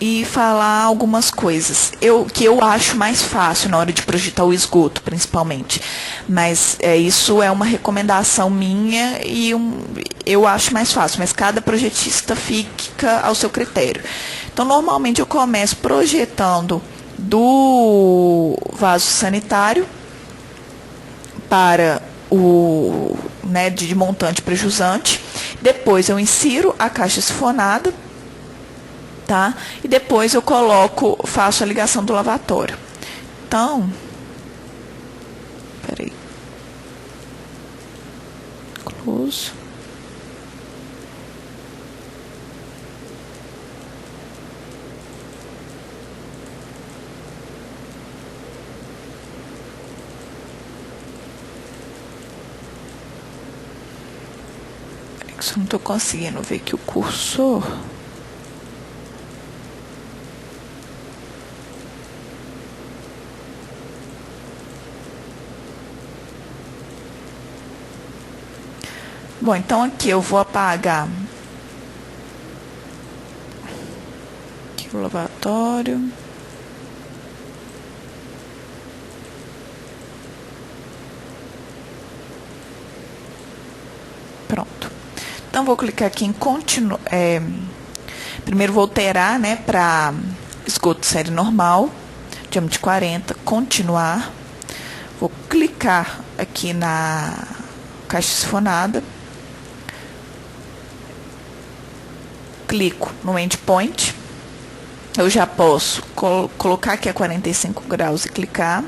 e falar algumas coisas que eu acho mais fácil na hora de projetar o esgoto, principalmente. Mas isso é uma recomendação minha e eu acho mais fácil, mas cada projetista fica ao seu critério. Então, normalmente eu começo projetando do vaso sanitário para o, né, de montante para jusante. Depois eu insiro a caixa sifonada, tá? E depois eu faço a ligação do lavatório. Então, peraí. Close. Eu não estou conseguindo ver aqui o cursor. Bom, então aqui eu vou apagar aqui o lavatório. Pronto. Então, vou clicar aqui em continuar. Primeiro vou alterar, né, para esgoto série normal, diâmetro de 40, continuar. Vou clicar aqui na caixa sifonada. Clico no endpoint. Eu já posso colocar aqui a 45 graus e clicar.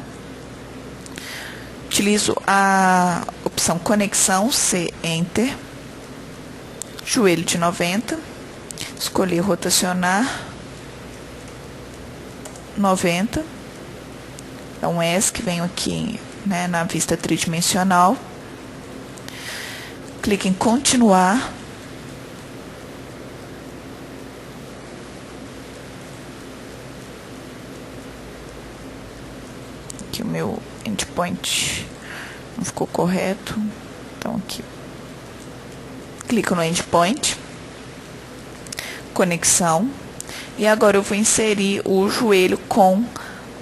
Utilizo a opção conexão, C, Enter. Joelho de 90, escolhi rotacionar 90, então ESC, venho aqui, né, na vista tridimensional, clique em continuar, aqui o meu endpoint não ficou correto, então aqui clico no endpoint, conexão, e agora eu vou inserir o joelho com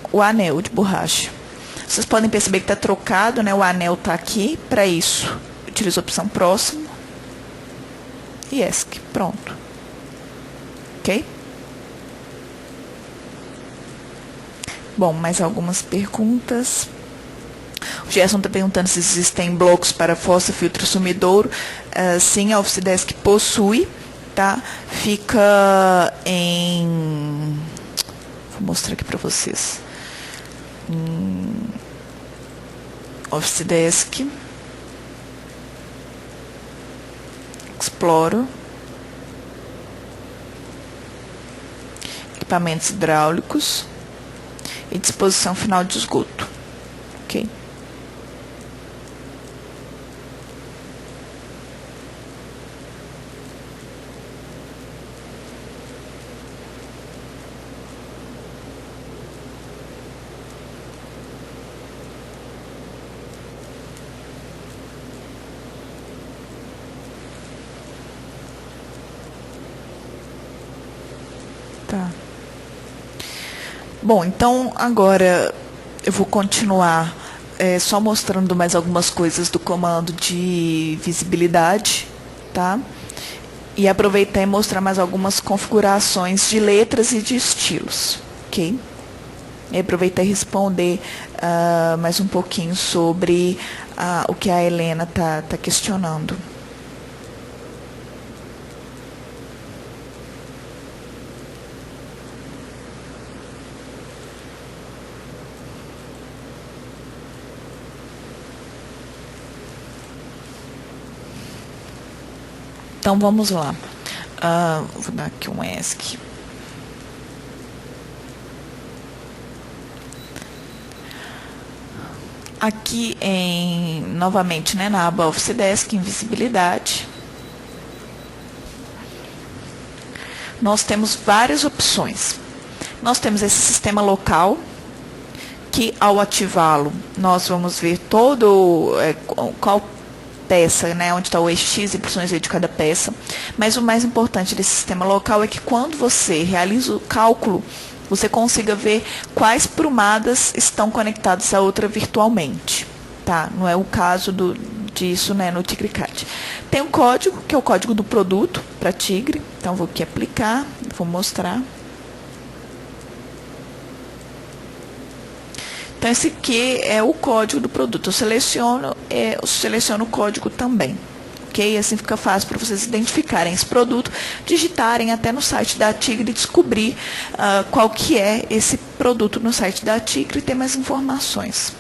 o anel de borracha. Vocês podem perceber que está trocado, né? O anel está aqui. Para isso, utilizo a opção próximo e ESC. Pronto. Ok? Bom, mais algumas perguntas. O Gerson está perguntando se existem blocos para fossa, filtro, sumidouro. Sim, a Office Desk possui, tá? Fica em... Vou mostrar aqui para vocês. Office Desk. Exploro. Equipamentos hidráulicos. E disposição final de esgoto. Ok? Tá. Bom, então agora eu vou continuar só mostrando mais algumas coisas do comando de visibilidade, tá? E aproveitar e mostrar mais algumas configurações de letras e de estilos, ok? E aproveitar e responder mais um pouquinho sobre o que a Helena tá questionando. Então, vamos lá. Vou dar aqui um ESC. Aqui, novamente, né, na aba Office Desk, em visibilidade, nós temos várias opções. Nós temos esse sistema local, que ao ativá-lo, nós vamos ver qual peça, né, onde está o eixo X, Y, Z de cada peça. Mas o mais importante desse sistema local é que quando você realiza o cálculo, você consiga ver quais prumadas estão conectadas à outra virtualmente. Tá? Não é o caso disso, né, no TigreCAD. Tem um código, que é o código do produto para Tigre. Então, vou aqui aplicar, vou mostrar. Então, esse aqui é o código do produto. Eu seleciono o código também. Ok? Assim fica fácil para vocês identificarem esse produto, digitarem até no site da Tigre e descobrir qual que é esse produto no site da Tigre e ter mais informações.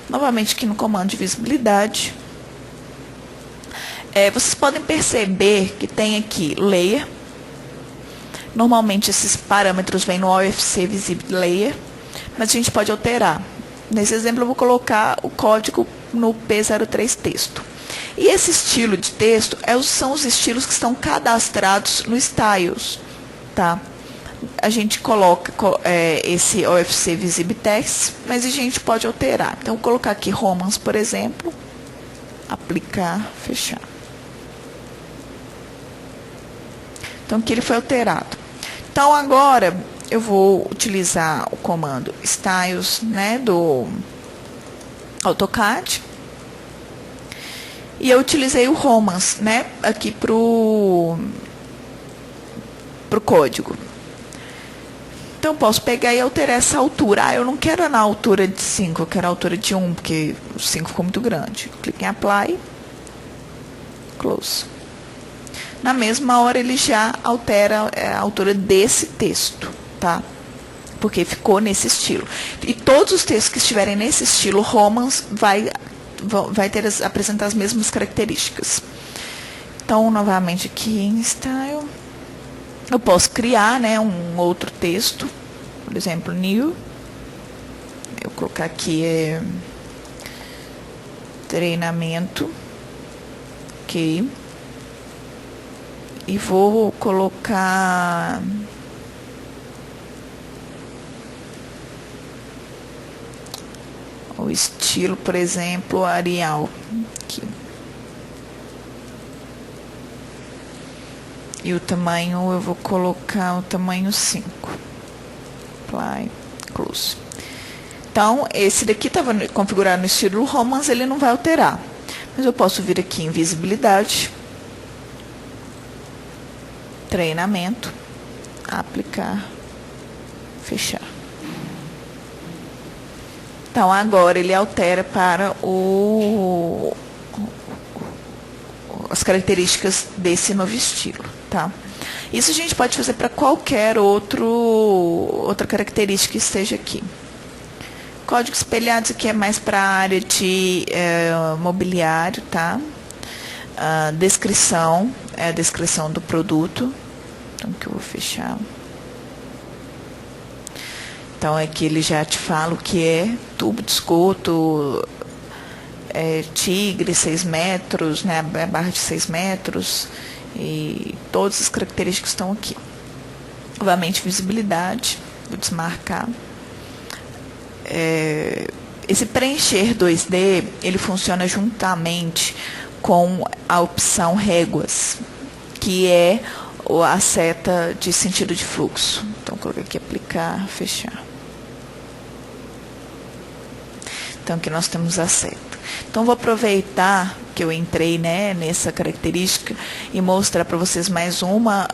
Novamente aqui no comando de visibilidade. Vocês podem perceber que tem aqui Layer. Normalmente esses parâmetros vêm no OFC Visible Layer, mas a gente pode alterar. Nesse exemplo eu vou colocar o código no P03 texto. E esse estilo de texto são os estilos que estão cadastrados no Styles. Tá? A gente coloca esse OFC Visible Text, mas a gente pode alterar. Então, vou colocar aqui Romans, por exemplo, aplicar, fechar. Então, aqui ele foi alterado. Então, agora eu vou utilizar o comando Styles, né, do AutoCAD. E eu utilizei o Romans, né, aqui para o código. Então, eu posso pegar e alterar essa altura. Eu não quero na altura de 5, eu quero a altura de 1, porque o 5 ficou muito grande. Clique em Apply, Close. Na mesma hora, ele já altera a altura desse texto, tá? Porque ficou nesse estilo. E todos os textos que estiverem nesse estilo, Romans vai apresentar as mesmas características. Então, novamente aqui em Style, eu posso criar, né, um outro texto, por exemplo, New. Eu vou colocar aqui treinamento, ok. E vou colocar o estilo, por exemplo, Arial. Aqui. E o tamanho, eu vou colocar o tamanho 5. Apply, Close. Então, esse daqui estava configurado no estilo Romans, ele não vai alterar. Mas eu posso vir aqui em visibilidade, treinamento, aplicar, fechar. Então, agora ele altera para as características desse novo estilo, tá? Isso a gente pode fazer para qualquer outra característica que esteja aqui. Código espelhado, isso aqui é mais para a área de mobiliário, tá? Descrição, é a descrição do produto. Então, que eu vou fechar. Então, aqui ele já te fala o que é tubo de esgoto, Tigre, 6 metros, né, a barra de 6 metros, e todas as características estão aqui. Novamente, visibilidade, vou desmarcar. Esse preencher 2D, ele funciona juntamente com a opção réguas, que é a seta de sentido de fluxo. Então, vou colocar aqui aplicar, fechar. Então, aqui nós temos a seta. Então, vou aproveitar que eu entrei, né, nessa característica e mostrar para vocês mais uma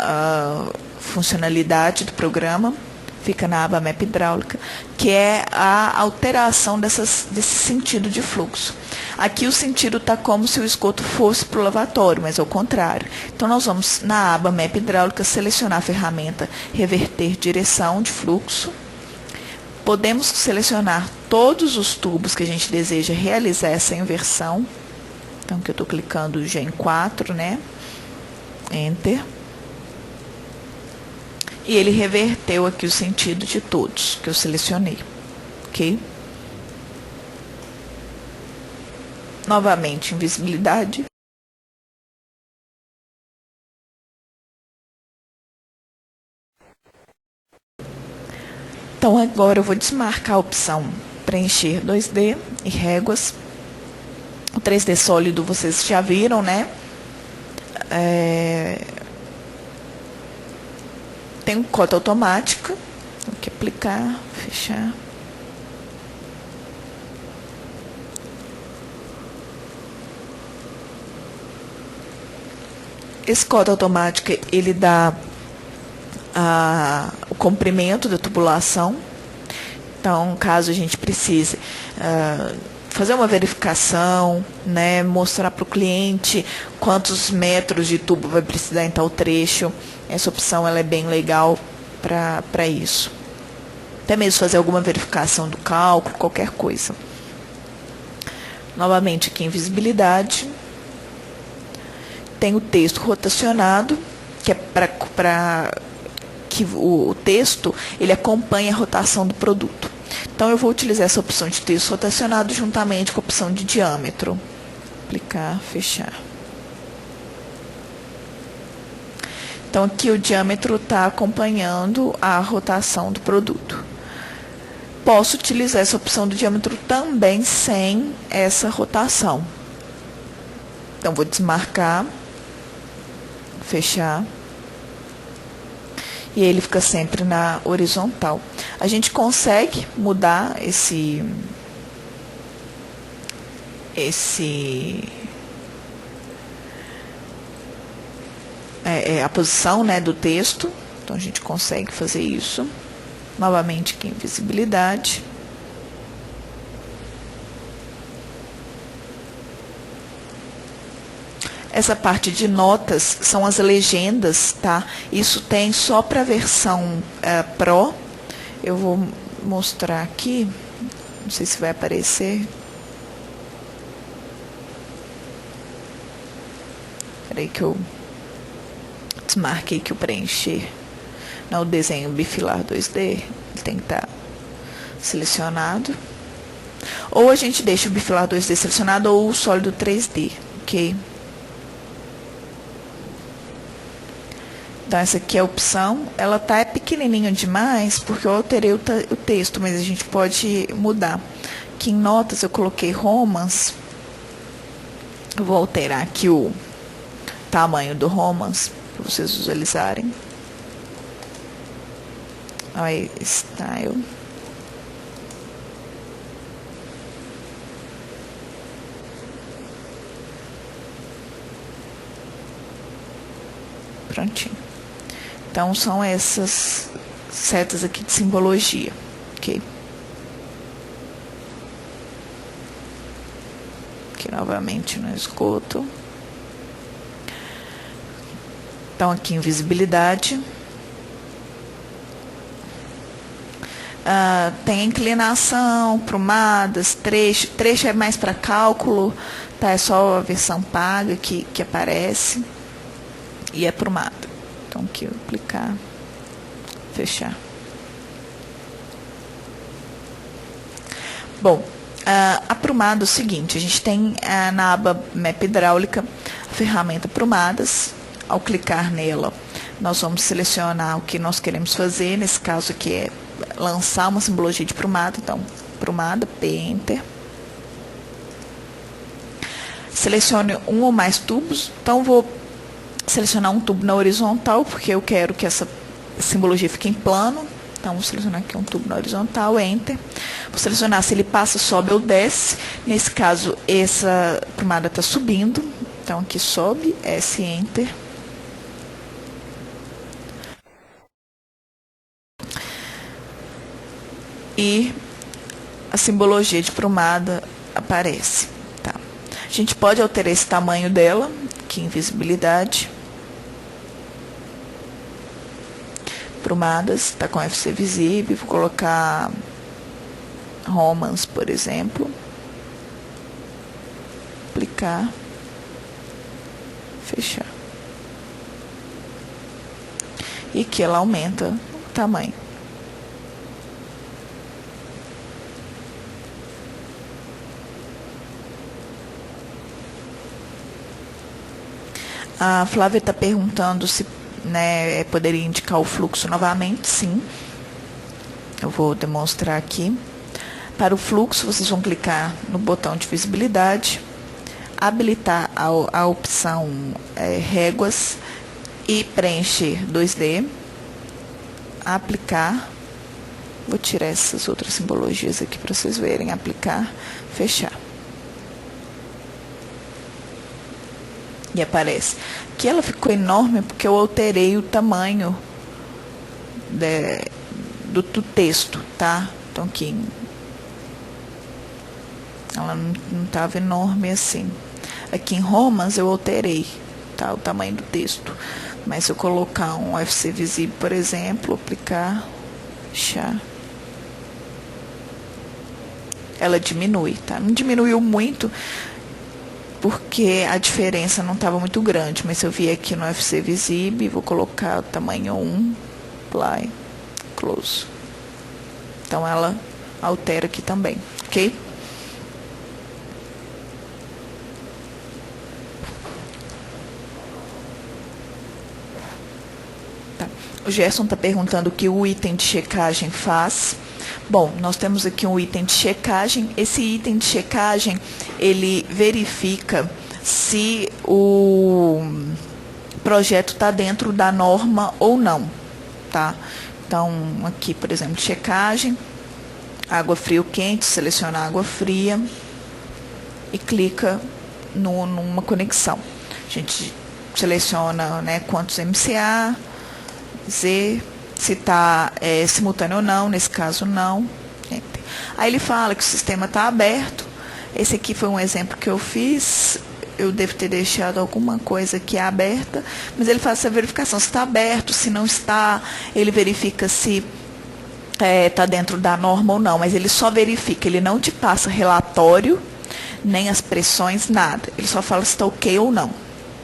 funcionalidade do programa. Fica na aba Map Hidráulica, que é a alteração desse sentido de fluxo. Aqui o sentido está como se o esgoto fosse para o lavatório, mas ao contrário. Então, nós vamos na aba Map Hidráulica selecionar a ferramenta Reverter Direção de Fluxo. Podemos selecionar todos os tubos que a gente deseja realizar essa inversão. Então, aqui eu estou clicando já em 4, né? Enter. E ele reverteu aqui o sentido de todos que eu selecionei. Ok? Novamente, invisibilidade. Então, agora eu vou desmarcar a opção preencher 2D e réguas. O 3D sólido vocês já viram, né? Tem um cota automática. Tem que aplicar, fechar. Esse cota automático, ele dá o comprimento da tubulação. Então, caso a gente precise fazer uma verificação, né, mostrar para o cliente quantos metros de tubo vai precisar em tal trecho, essa opção ela é bem legal para isso. Até mesmo fazer alguma verificação do cálculo, qualquer coisa. Novamente aqui em visibilidade. Tem o texto rotacionado, que é para que o texto ele acompanhe a rotação do produto. Então, eu vou utilizar essa opção de texto rotacionado juntamente com a opção de diâmetro. Aplicar, fechar. Então, aqui o diâmetro está acompanhando a rotação do produto. Posso utilizar essa opção do diâmetro também sem essa rotação. Então, vou desmarcar, fechar. E ele fica sempre na horizontal. A gente consegue mudar a posição, né, do texto. Então, a gente consegue fazer isso. Novamente aqui em visibilidade. Essa parte de notas são as legendas, tá? Isso tem só para a versão Pro. Eu vou mostrar aqui. Não sei se vai aparecer. Espera aí que eu desmarquei que o preencher. Não, o desenho bifilar 2D. Ele tem que estar selecionado. Ou a gente deixa o bifilar 2D selecionado ou o sólido 3D, ok? Então, essa aqui é a opção. Ela tá pequenininha demais, porque eu alterei o texto, mas a gente pode mudar. Aqui em notas eu coloquei Romans. Eu vou alterar aqui o tamanho do Romans, para vocês visualizarem. Aí, Style. Prontinho. Então, são essas setas aqui de simbologia, ok? Aqui novamente no esgoto. Então, aqui em visibilidade. Tem inclinação, prumadas, trecho. Trecho é mais para cálculo, tá? É só a versão paga que aparece. E é prumada. Então, aqui eu aplicar, fechar. Bom, aprumado é o seguinte, a gente tem na aba Map Hidráulica a ferramenta Prumadas. Ao clicar nela, nós vamos selecionar o que nós queremos fazer. Nesse caso aqui é lançar uma simbologia de prumada. Então, prumada, P, Enter. Selecione um ou mais tubos. Então, vou selecionar um tubo na horizontal, porque eu quero que essa simbologia fique em plano. Então, vou selecionar aqui um tubo na horizontal, Enter. Vou selecionar se ele passa, sobe ou desce. Nesse caso, essa prumada está subindo. Então, aqui sobe, S, Enter. E a simbologia de prumada aparece. Tá? A gente pode alterar esse tamanho dela, aqui em visibilidade. Prumadas, está com FC visível, vou colocar Romans, por exemplo. Aplicar. Fechar. E aqui ela aumenta o tamanho. A Flávia está perguntando se, né, poderia indicar o fluxo novamente. Sim. Eu vou demonstrar aqui. Para o fluxo, vocês vão clicar no botão de visibilidade, habilitar a opção réguas e preencher 2D, aplicar. Vou tirar essas outras simbologias aqui para vocês verem. Aplicar, fechar. E aparece. Aqui ela ficou enorme porque eu alterei o tamanho do texto, tá? Então aqui ela não estava enorme assim. Aqui em Romans eu alterei, tá? O tamanho do texto. Mas se eu colocar um UFC visível, por exemplo, aplicar, fechar, ela diminui, tá? Não diminuiu muito, porque a diferença não estava muito grande, mas se eu vier aqui no UFC Visible, vou colocar o tamanho 1, apply, close. Então ela altera aqui também, ok? Tá. O Gerson está perguntando o que o item de checagem faz. Bom, nós temos aqui um item de checagem. Esse item de checagem, ele verifica se o projeto está dentro da norma ou não, tá? Então, aqui, por exemplo, checagem, água fria ou quente, seleciona água fria e clica numa conexão. A gente seleciona, né, quantos MCA, Z, se está simultâneo ou não, nesse caso não. Aí ele fala que o sistema está aberto. Esse aqui foi um exemplo que eu fiz. Eu devo ter deixado alguma coisa aqui aberta, mas ele faz essa verificação se está aberto, se não está, ele verifica se está dentro da norma ou não, mas ele só verifica, ele não te passa relatório, nem as pressões, nada. Ele só fala se está ok ou não.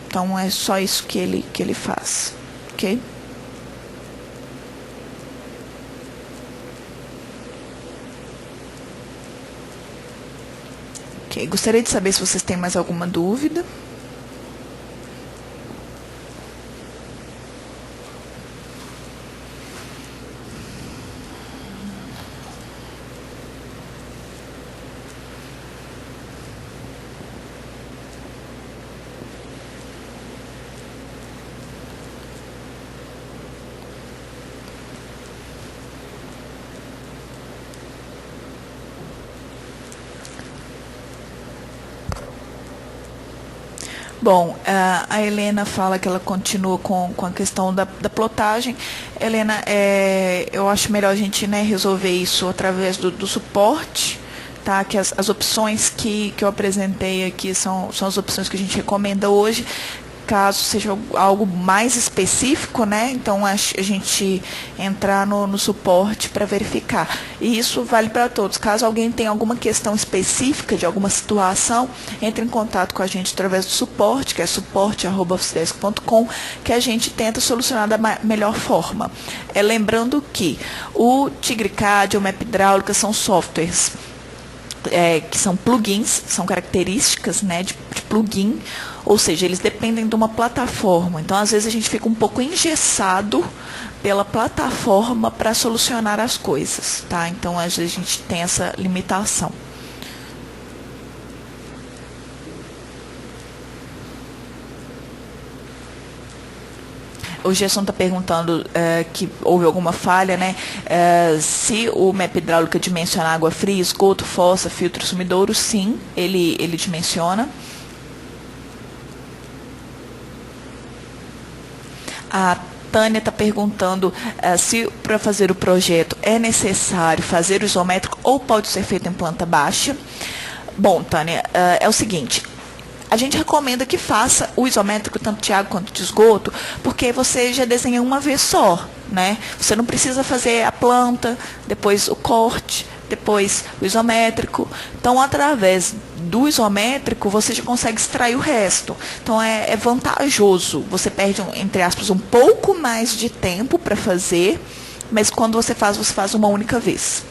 Então é só isso que ele faz, ok? Ok, gostaria de saber se vocês têm mais alguma dúvida. Bom, a Helena fala que ela continua com a questão da plotagem. Helena, eu acho melhor a gente, né, resolver isso através do suporte, tá? Que as opções que eu apresentei aqui são as opções que a gente recomenda hoje. Caso seja algo mais específico, né? Então a gente entrar no suporte para verificar. E isso vale para todos. Caso alguém tenha alguma questão específica de alguma situação, entre em contato com a gente através do suporte, que é suporte@officedesk.com, que a gente tenta solucionar da melhor forma. Lembrando que o TigreCAD ou Map Hidráulica são softwares que são plugins, são características, né, de plugin, ou seja, eles dependem de uma plataforma. Então, às vezes, a gente fica um pouco engessado pela plataforma para solucionar as coisas, tá? Então, às vezes, a gente tem essa limitação. O Gerson está perguntando que houve alguma falha, né? Se o Map Hidráulica dimensiona água fria, esgoto, fossa, filtro, sumidouro, sim, ele dimensiona. A Tânia está perguntando se para fazer o projeto é necessário fazer o isométrico ou pode ser feito em planta baixa. Bom, Tânia, é o seguinte. A gente recomenda que faça o isométrico tanto de água quanto de esgoto, porque você já desenha uma vez só, né? Você não precisa fazer a planta, depois o corte, depois o isométrico. Então, através do isométrico, você já consegue extrair o resto. Então, é vantajoso. Você perde, entre aspas, um pouco mais de tempo para fazer, mas quando você faz uma única vez.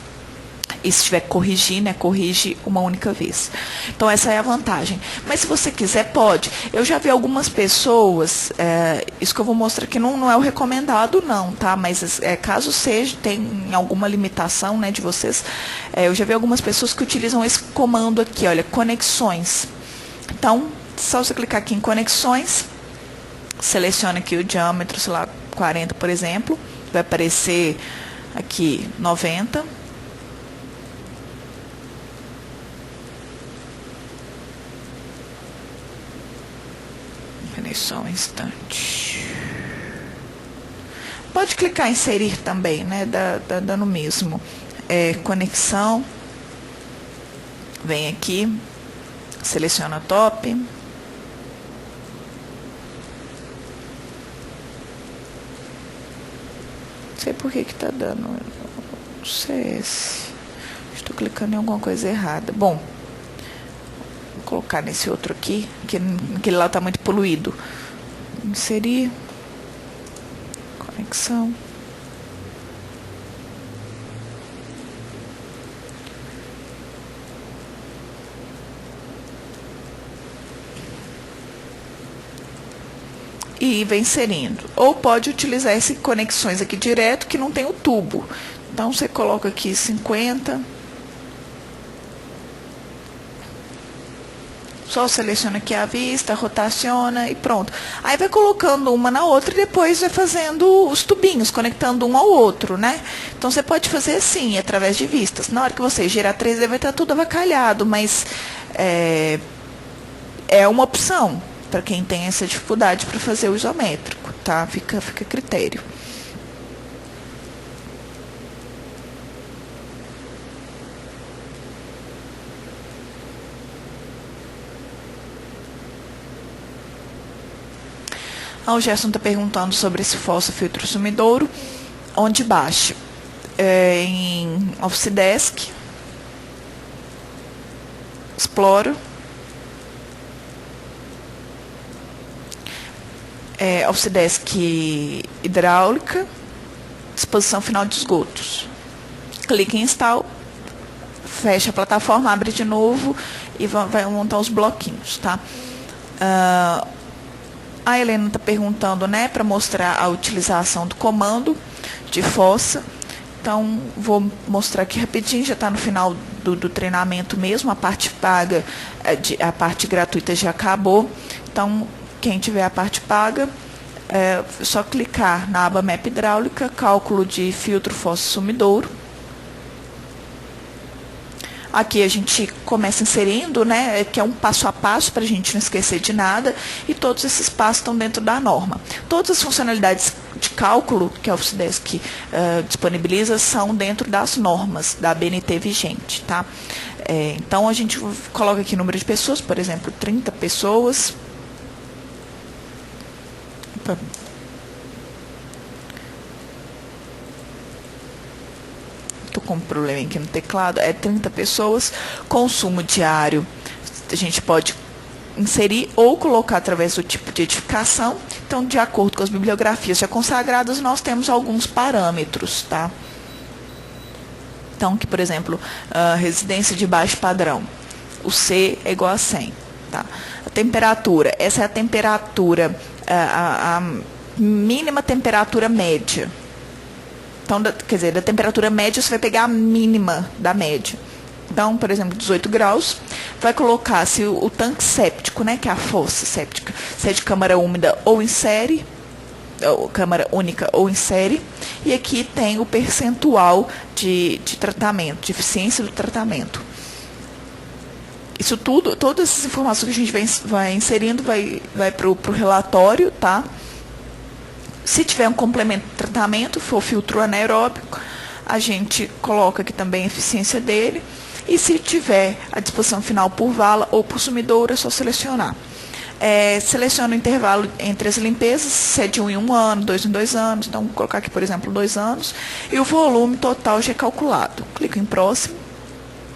E se tiver que corrigir, né, corrige uma única vez. Então, essa é a vantagem. Mas se você quiser, pode. Eu já vi algumas pessoas, isso que eu vou mostrar aqui não é o recomendado, não, tá? Mas caso seja, tem alguma limitação, né, de vocês, eu já vi algumas pessoas que utilizam esse comando aqui, olha, conexões. Então, só você clicar aqui em conexões, seleciona aqui o diâmetro, sei lá, 40, por exemplo, vai aparecer aqui 90. Peraí só um instante. Pode clicar em inserir também, né? Dá no mesmo. Conexão. Vem aqui. Seleciona top. Não sei por que tá dando. Não sei se estou clicando em alguma coisa errada. Bom. Vou colocar nesse outro aqui, que aquele lá está muito poluído. Inserir. Conexão. E vem inserindo. Ou pode utilizar essas conexões aqui direto, que não tem o tubo. Então, você coloca aqui 50. Só seleciona aqui a vista, rotaciona e pronto. Aí vai colocando uma na outra e depois vai fazendo os tubinhos, conectando um ao outro, né? Então, você pode fazer assim, através de vistas. Na hora que você girar 3D vai estar tudo avacalhado, mas é uma opção para quem tem essa dificuldade para fazer o isométrico, tá? Fica a critério. O Gerson está perguntando sobre esse Fossa filtro sumidouro, onde baixa? Em Office Desk, exploro, Office Desk hidráulica, disposição final de esgotos. Clique em Install, fecha a plataforma, abre de novo e vai montar os bloquinhos, tá? A Helena está perguntando, né, para mostrar a utilização do comando de fossa. Então, vou mostrar aqui rapidinho, já está no final do treinamento mesmo, a parte paga, a parte gratuita já acabou. Então, quem tiver a parte paga, é só clicar na aba Map Hidráulica, cálculo de filtro fossa sumidouro. Aqui a gente começa inserindo, né, que é um passo a passo para a gente não esquecer de nada, e todos esses passos estão dentro da norma. Todas as funcionalidades de cálculo que a Office Desk disponibiliza são dentro das normas da ABNT vigente, tá? Então, a gente coloca aqui o número de pessoas, por exemplo, 30 pessoas. Opa. Estou com um problema aqui no teclado, 30 pessoas, consumo diário, a gente pode inserir ou colocar através do tipo de edificação. Então, de acordo com as bibliografias já consagradas, nós temos alguns parâmetros, tá? Então, que, por exemplo, residência de baixo padrão, o C é igual a 100, tá? A temperatura, essa é a temperatura, a mínima temperatura média. Então, quer dizer, da temperatura média, você vai pegar a mínima da média. Então, por exemplo, 18 graus, vai colocar se o tanque séptico, né, que é a fossa séptica, se é de câmara úmida ou em série, ou câmara única ou em série, e aqui tem o percentual de tratamento, de eficiência do tratamento. Isso tudo, todas essas informações que a gente vai inserindo, vai para o relatório, tá? Se tiver um complemento de tratamento, for filtro anaeróbico, a gente coloca aqui também a eficiência dele. E se tiver a disposição final por vala ou por sumidouro, é só selecionar. Seleciona o intervalo entre as limpezas, se é de 1 em 1 ano, 2 em 2 anos. Então, vou colocar aqui, por exemplo, 2 anos. E o volume total já é calculado. Clico em próximo.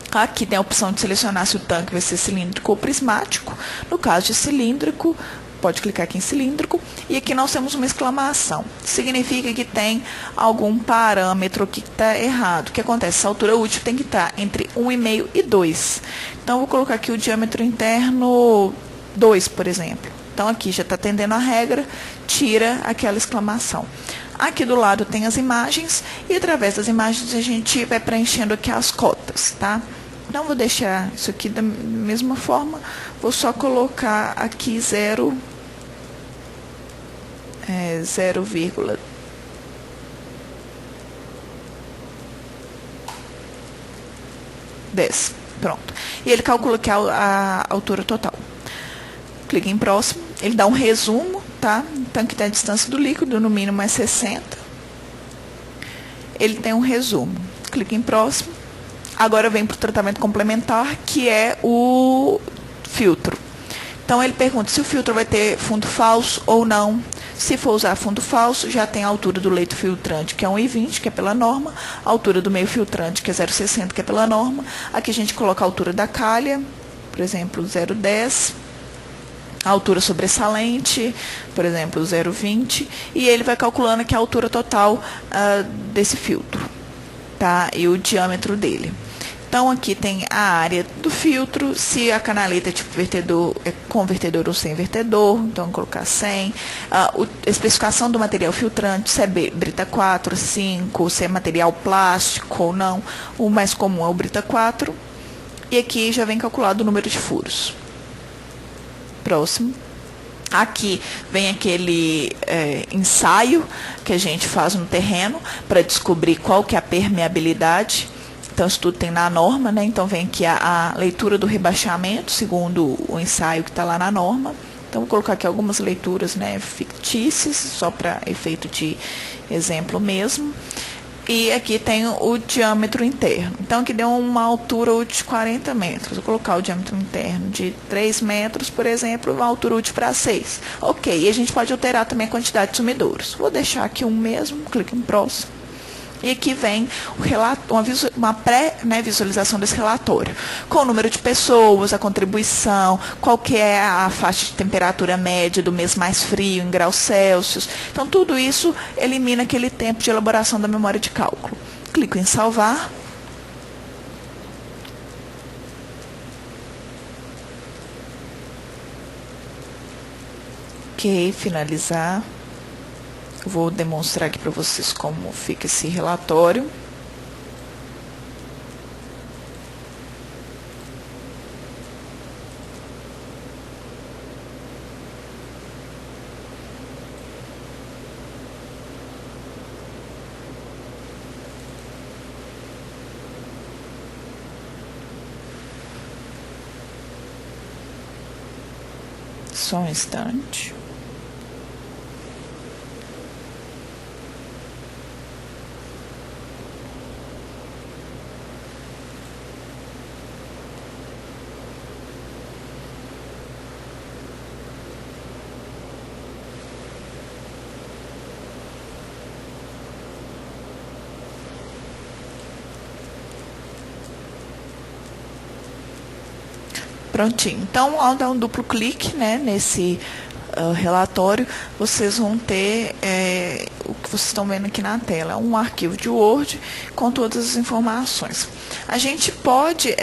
Aqui tem a opção de selecionar se o tanque vai ser cilíndrico ou prismático. No caso de cilíndrico, pode clicar aqui em cilíndrico, e aqui nós temos uma exclamação. Significa que tem algum parâmetro que está errado. O que acontece? Essa altura útil tem que estar entre 1,5 e 2. Então, eu vou colocar aqui o diâmetro interno 2, por exemplo. Então, aqui já está atendendo a regra, tira aquela exclamação. Aqui do lado tem as imagens, e através das imagens a gente vai preenchendo aqui as cotas, tá? Não vou deixar isso aqui da mesma forma, vou só colocar aqui 0,10. Pronto. E ele calcula aqui a altura total. Clique em próximo, ele dá um resumo, tá? Então, aqui tem a distância do líquido, no mínimo é 60. Ele tem um resumo. Clique em próximo. Agora vem para o tratamento complementar, que é o filtro. Então, ele pergunta se o filtro vai ter fundo falso ou não. Se for usar fundo falso, já tem a altura do leito filtrante, que é 1,20, que é pela norma, a altura do meio filtrante, que é 0,60, que é pela norma. Aqui a gente coloca a altura da calha, por exemplo, 0,10. A altura sobressalente, por exemplo, 0,20. E ele vai calculando aqui a altura total desse filtro, tá? E o diâmetro dele. Então, aqui tem a área do filtro, se a canaleta é tipo vertedor, é com vertedor ou sem vertedor, então vou colocar 100. A especificação do material filtrante, se é Brita 4, 5, se é material plástico ou não. O mais comum é o Brita 4. E aqui já vem calculado o número de furos. Próximo. Aqui vem aquele ensaio que a gente faz no terreno para descobrir qual que é a permeabilidade. Então, isso tudo tem na norma, né? Então, vem aqui a leitura do rebaixamento, segundo o ensaio que está lá na norma. Então, vou colocar aqui algumas leituras, né, fictícias, só para efeito de exemplo mesmo. E aqui tem o diâmetro interno. Então, aqui deu uma altura útil de 40 metros. Vou colocar o diâmetro interno de 3 metros, por exemplo, uma altura útil para 6. Ok, e a gente pode alterar também a quantidade de sumidouros. Vou deixar aqui um mesmo, clique em próximo. E aqui vem uma pré-visualização desse relatório, com o número de pessoas, a contribuição, qual que é a faixa de temperatura média do mês mais frio em graus Celsius. Então, tudo isso elimina aquele tempo de elaboração da memória de cálculo. Clico em salvar. Ok, finalizar. Eu vou demonstrar aqui para vocês como fica esse relatório. Só um instante. Prontinho. Então, ao dar um duplo clique, né, nesse relatório, vocês vão ter o que vocês estão vendo aqui na tela, um arquivo de Word com todas as informações. A gente pode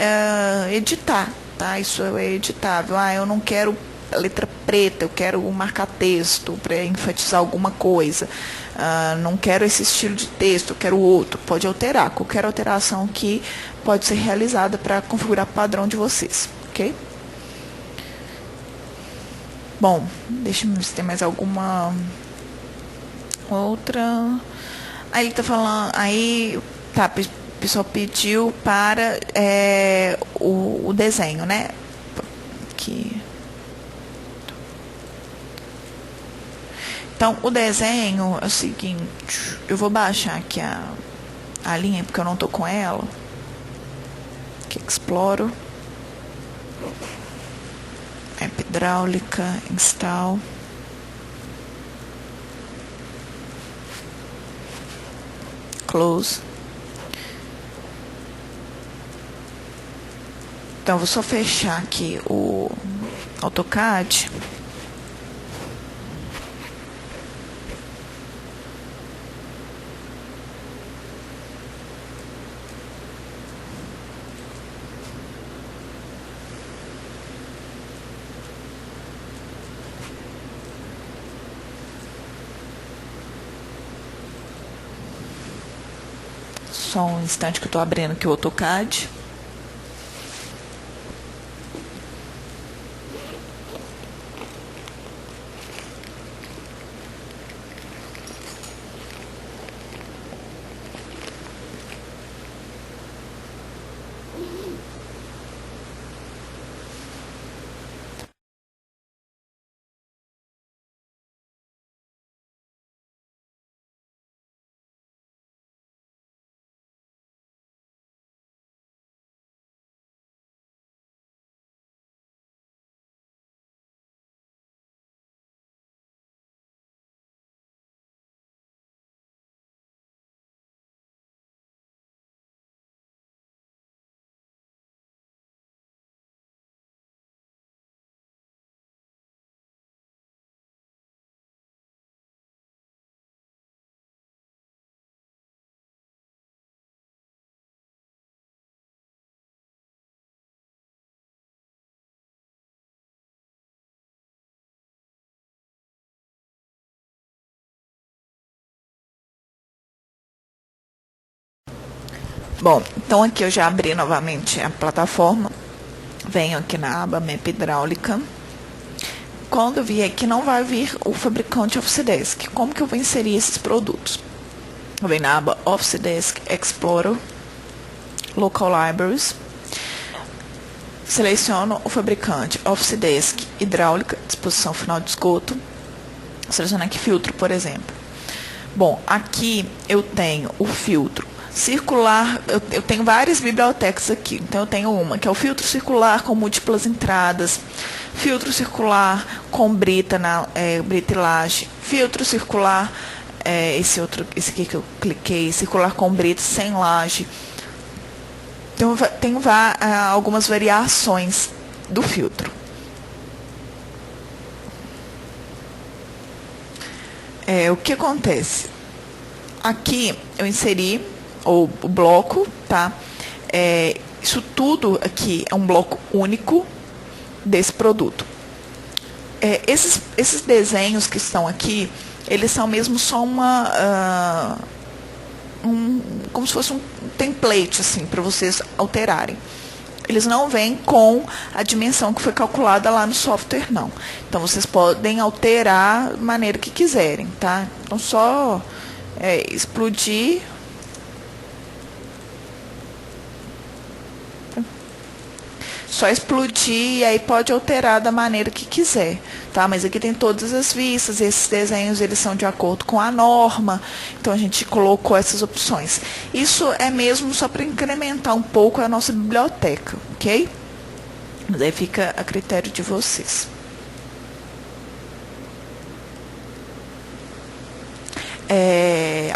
editar, tá? Isso é editável. Eu não quero letra preta, eu quero marcar texto para enfatizar alguma coisa. Não quero esse estilo de texto, eu quero outro. Pode alterar. Qualquer alteração aqui pode ser realizada para configurar o padrão de vocês. Ok? Bom, deixa eu ver se tem mais alguma outra. Aí ele tá falando, aí tá, o pessoal pediu para o desenho, né? Aqui. Então, o desenho é o seguinte, eu vou baixar aqui a linha, porque eu não tô com ela. Aqui, exploro. Hidráulica, install. Close. Então, vou só fechar aqui o AutoCAD. Só um instante que eu estou abrindo aqui o AutoCAD. Bom, então aqui eu já abri novamente a plataforma, venho aqui na aba Map Hidráulica. Quando eu vier aqui, não vai vir o fabricante Office Desk. Como que eu vou inserir esses produtos? Eu venho na aba Office Desk Explorer, Local Libraries, seleciono o fabricante Office Desk Hidráulica, disposição final de esgoto, seleciono aqui filtro, por exemplo. Bom, aqui eu tenho o filtro circular, eu tenho várias bibliotecas aqui, então eu tenho uma que é o filtro circular com múltiplas entradas, filtro circular com brita e laje, filtro circular, esse aqui que eu cliquei, circular com brita sem laje. Então tenho algumas variações do filtro. O que acontece? Aqui eu inseri o bloco, tá? Isso tudo aqui é um bloco único desse produto. Esses desenhos que estão aqui, eles são mesmo só como se fosse um template, assim, para vocês alterarem. Eles não vêm com a dimensão que foi calculada lá no software, não. Então, vocês podem alterar da maneira que quiserem, tá? Então, só explodir. Só explodir e aí pode alterar da maneira que quiser, tá? Mas aqui tem todas as vistas, esses desenhos eles são de acordo com a norma, então a gente colocou essas opções. Isso é mesmo só para incrementar um pouco a nossa biblioteca, ok? Mas aí fica a critério de vocês.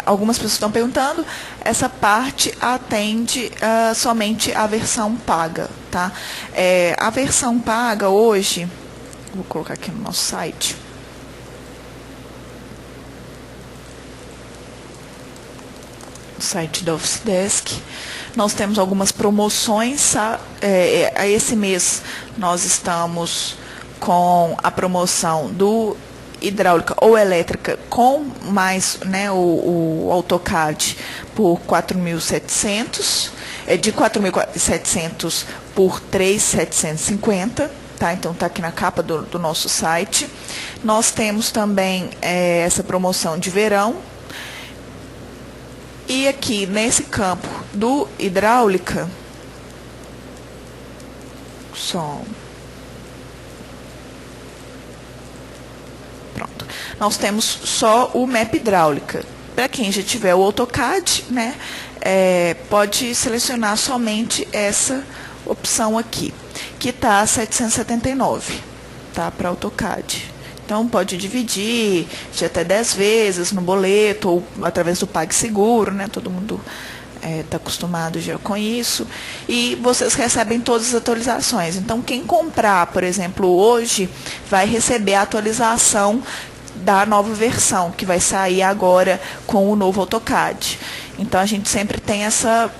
Algumas pessoas estão perguntando, essa parte atende somente a versão paga, tá? A versão paga hoje, vou colocar aqui no nosso site. O site da Office Desk. Nós temos algumas promoções, esse mês nós estamos com a promoção do hidráulica ou elétrica com mais, né, o AutoCAD por 4.700, de 4.700 por 3.750, tá? Então tá aqui na capa do nosso site. Nós temos também essa promoção de verão. E aqui nesse campo do hidráulica, nós temos só o Map Hidráulica. Para quem já tiver o AutoCAD, né, pode selecionar somente essa opção aqui, que está 779, tá, para AutoCAD. Então, pode dividir de até 10 vezes no boleto ou através do PagSeguro, né, todo mundo está acostumado já com isso, e vocês recebem todas as atualizações. Então, quem comprar, por exemplo, hoje, vai receber a atualização da nova versão, que vai sair agora com o novo AutoCAD. Então, a gente sempre tem essa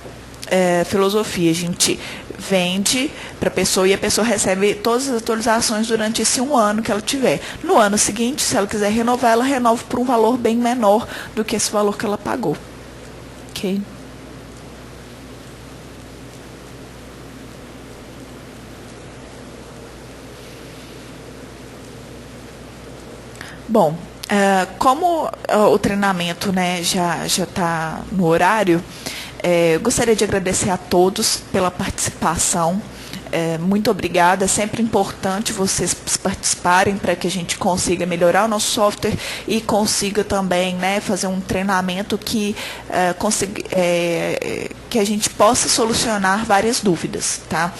filosofia, a gente vende para a pessoa e a pessoa recebe todas as atualizações durante esse 1 ano que ela tiver. No ano seguinte, se ela quiser renovar, ela renova por um valor bem menor do que esse valor que ela pagou. Ok? Bom, como o treinamento, né, já está no horário, eu gostaria de agradecer a todos pela participação. Muito obrigada, é sempre importante vocês participarem para que a gente consiga melhorar o nosso software e consiga também, né, fazer um treinamento que a gente possa solucionar várias dúvidas, tá?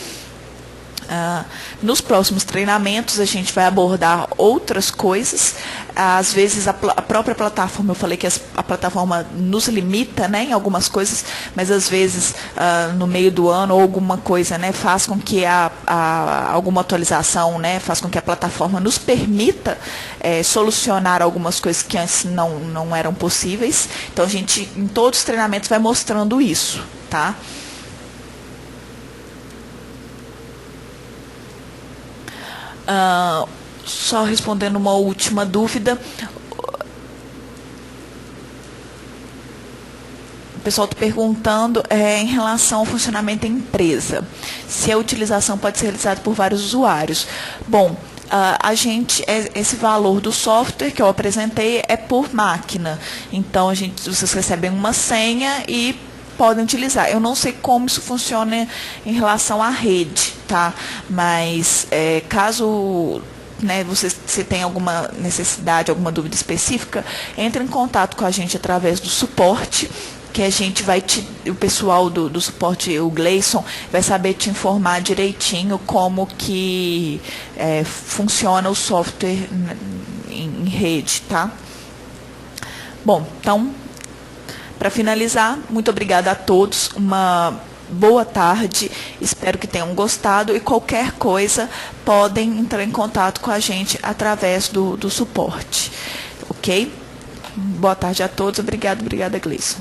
Nos próximos treinamentos a gente vai abordar outras coisas. Às vezes a própria plataforma, eu falei que a plataforma nos limita, né, em algumas coisas, mas às vezes no meio do ano ou alguma coisa, né, faz com que alguma atualização, né, faz com que a plataforma nos permita solucionar algumas coisas que antes não eram possíveis. Então a gente em todos os treinamentos vai mostrando isso, tá? Só respondendo uma última dúvida, o pessoal está perguntando em relação ao funcionamento da empresa, se a utilização pode ser realizada por vários usuários. Bom, esse valor do software que eu apresentei é por máquina, então vocês recebem uma senha e podem utilizar. Eu não sei como isso funciona em relação à rede, tá? Mas caso, né, você tenha alguma necessidade, alguma dúvida específica, entre em contato com a gente através do suporte, que a gente o pessoal do suporte, o Gleison, vai saber te informar direitinho como que funciona o software em rede, tá? Bom, então, para finalizar, muito obrigada a todos, uma boa tarde, espero que tenham gostado e qualquer coisa podem entrar em contato com a gente através do suporte, ok? Boa tarde a todos, obrigada, Gleison.